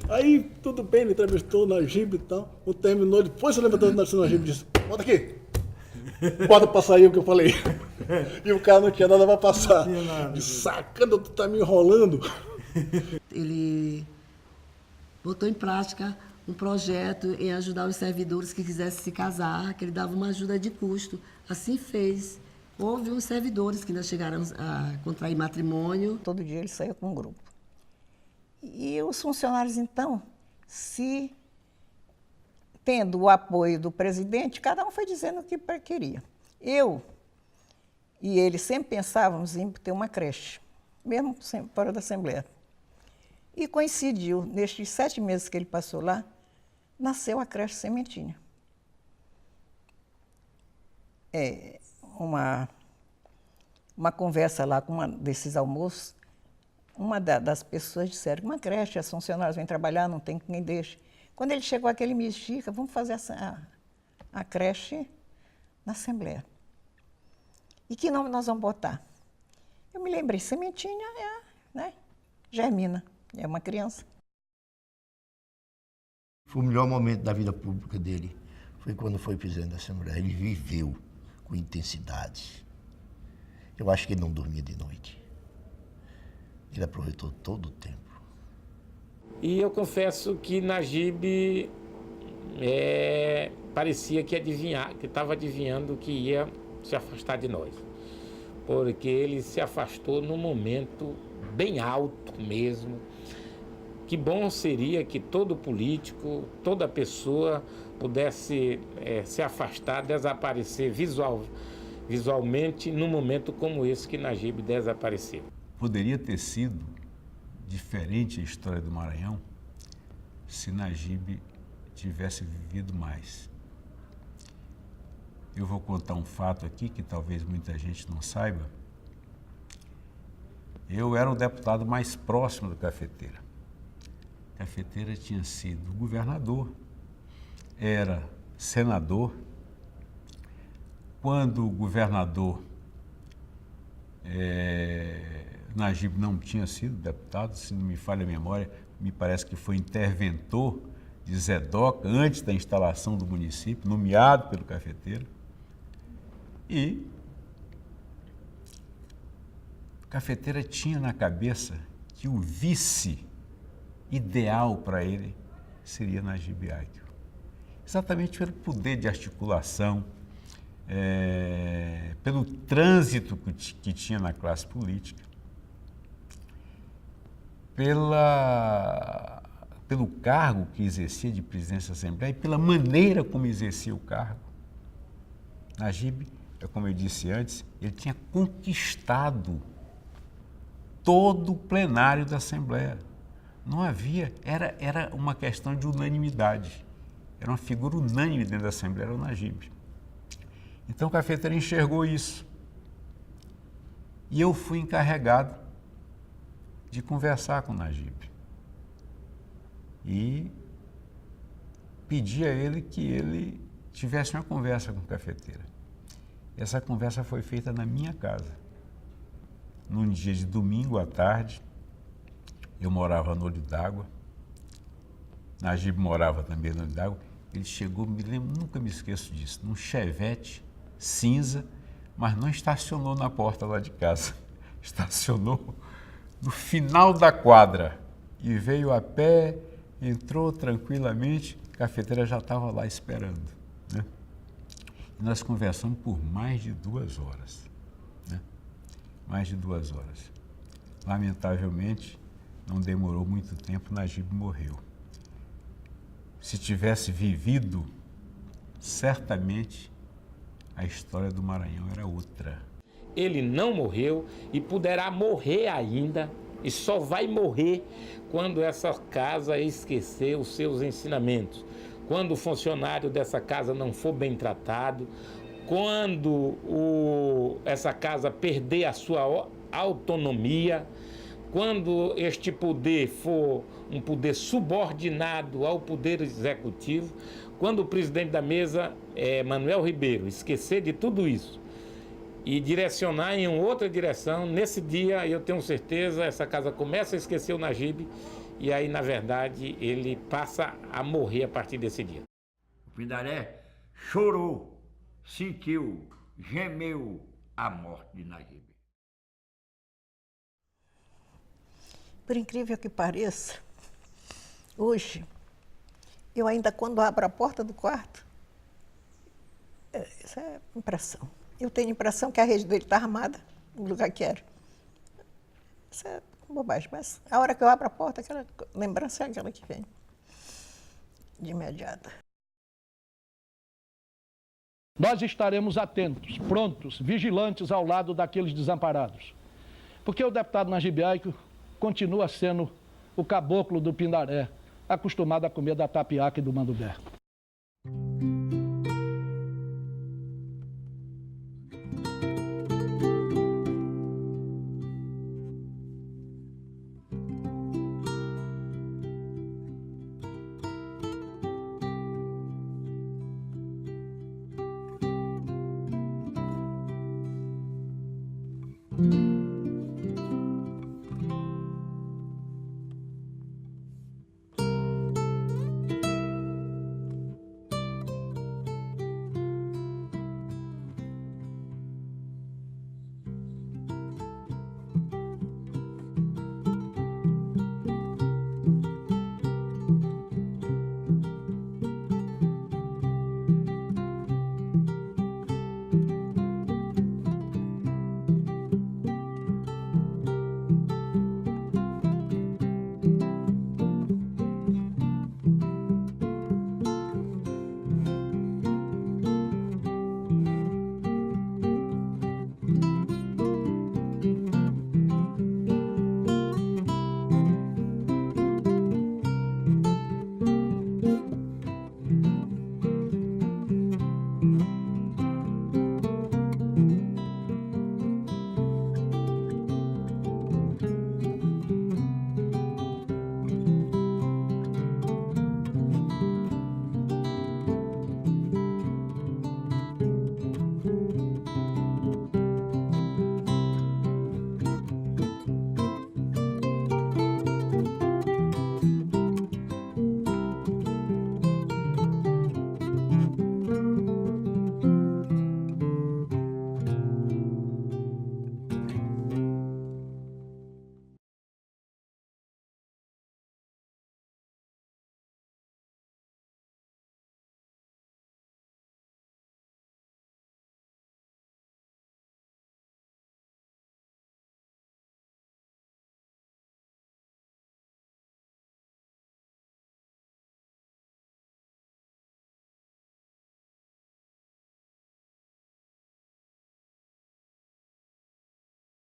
Aí, tudo bem, ele entrevistou o Najib e tal. Quando terminou, ele foi se levantando do Najib e disse, bota aqui. Bota pra sair o que eu falei. E o cara não tinha nada pra passar. Sacando, tu tá me enrolando. Ele botou em prática um projeto em ajudar os servidores que quisessem se casar, que ele dava uma ajuda de custo. Assim fez. Houve uns servidores que ainda chegaram a contrair matrimônio. Todo dia ele saía com um grupo. E os funcionários, então, se tendo o apoio do presidente, cada um foi dizendo o que queria. Eu e ele sempre pensávamos em ter uma creche, mesmo fora da Assembleia. E coincidiu, nestes 7 meses que ele passou lá, nasceu a creche Sementinha. Uma conversa lá com uma desses almoços, Uma das pessoas disseram, uma creche, as funcionárias vêm trabalhar, não tem quem deixe. Quando ele chegou aqui, ele me estica, vamos fazer a creche na Assembleia. E que nome nós vamos botar? Eu me lembrei, Sementinha né? Germina, é uma criança. Foi o melhor momento da vida pública dele, foi quando foi presidente da Assembleia. Ele viveu com intensidade. Eu acho que ele não dormia de noite. Ele aproveitou todo o tempo. E eu confesso que Najib parecia que estava adivinhando que ia se afastar de nós. Porque ele se afastou num momento bem alto mesmo. Que bom seria que todo político, toda pessoa pudesse se afastar, desaparecer visualmente num momento como esse que Najib desapareceu. Poderia ter sido diferente a história do Maranhão se Najib tivesse vivido mais. Eu vou contar um fato aqui que talvez muita gente não saiba. Eu era o deputado mais próximo do Cafeteira. Cafeteira tinha sido governador, era senador. Quando o governador Najib não tinha sido deputado, se não me falha a memória, me parece que foi interventor de Zedoca antes da instalação do município, nomeado pelo Cafeteira. E o Cafeteira tinha na cabeça que o vice ideal para ele seria Najib Aíquio. Exatamente pelo poder de articulação, pelo trânsito que tinha na classe política, pelo cargo que exercia de presidência da Assembleia e pela maneira como exercia o cargo. Najib, como eu disse antes, ele tinha conquistado todo o plenário da Assembleia. Não havia, era uma questão de unanimidade. Era uma figura unânime dentro da Assembleia, era o Najib. Então o Cafeteira enxergou isso. E eu fui encarregado de conversar com o Najib. E pedi a ele que ele tivesse uma conversa com o Cafeteira. Essa conversa foi feita na minha casa. Num dia de domingo à tarde, eu morava no Olho d'Água, Najib morava também no Olho d'Água. Ele chegou, me lembro, nunca me esqueço disso, num Chevette cinza, mas não estacionou na porta lá de casa. Estacionou no final da quadra e veio a pé, entrou tranquilamente, a Cafeteira já estava lá esperando, né? E nós conversamos por mais de 2 horas, né? Mais de 2 horas. Lamentavelmente, não demorou muito tempo, Najib morreu. Se tivesse vivido, certamente a história do Maranhão era outra. Ele não morreu e poderá morrer ainda, e só vai morrer quando essa casa esquecer os seus ensinamentos, quando o funcionário dessa casa não for bem tratado, quando essa casa perder a sua autonomia, quando este poder for um poder subordinado ao poder executivo, quando o presidente da mesa, Manuel Ribeiro, esquecer de tudo isso e direcionar em outra direção, nesse dia, eu tenho certeza, essa casa começa a esquecer o Najib e aí, na verdade, ele passa a morrer a partir desse dia. O Pindaré chorou, sentiu, gemeu a morte de Najib. Por incrível que pareça, hoje, eu ainda quando abro a porta do quarto, essa é a impressão. Eu tenho a impressão que a rede dele está armada no lugar que era. Isso é bobagem, mas a hora que eu abro a porta, aquela lembrança é aquela que vem de imediato. Nós estaremos atentos, prontos, vigilantes ao lado daqueles desamparados. Porque o deputado Najib Aíquio continua sendo o caboclo do Pindaré, acostumado a comer da tapiaca e do mandubé.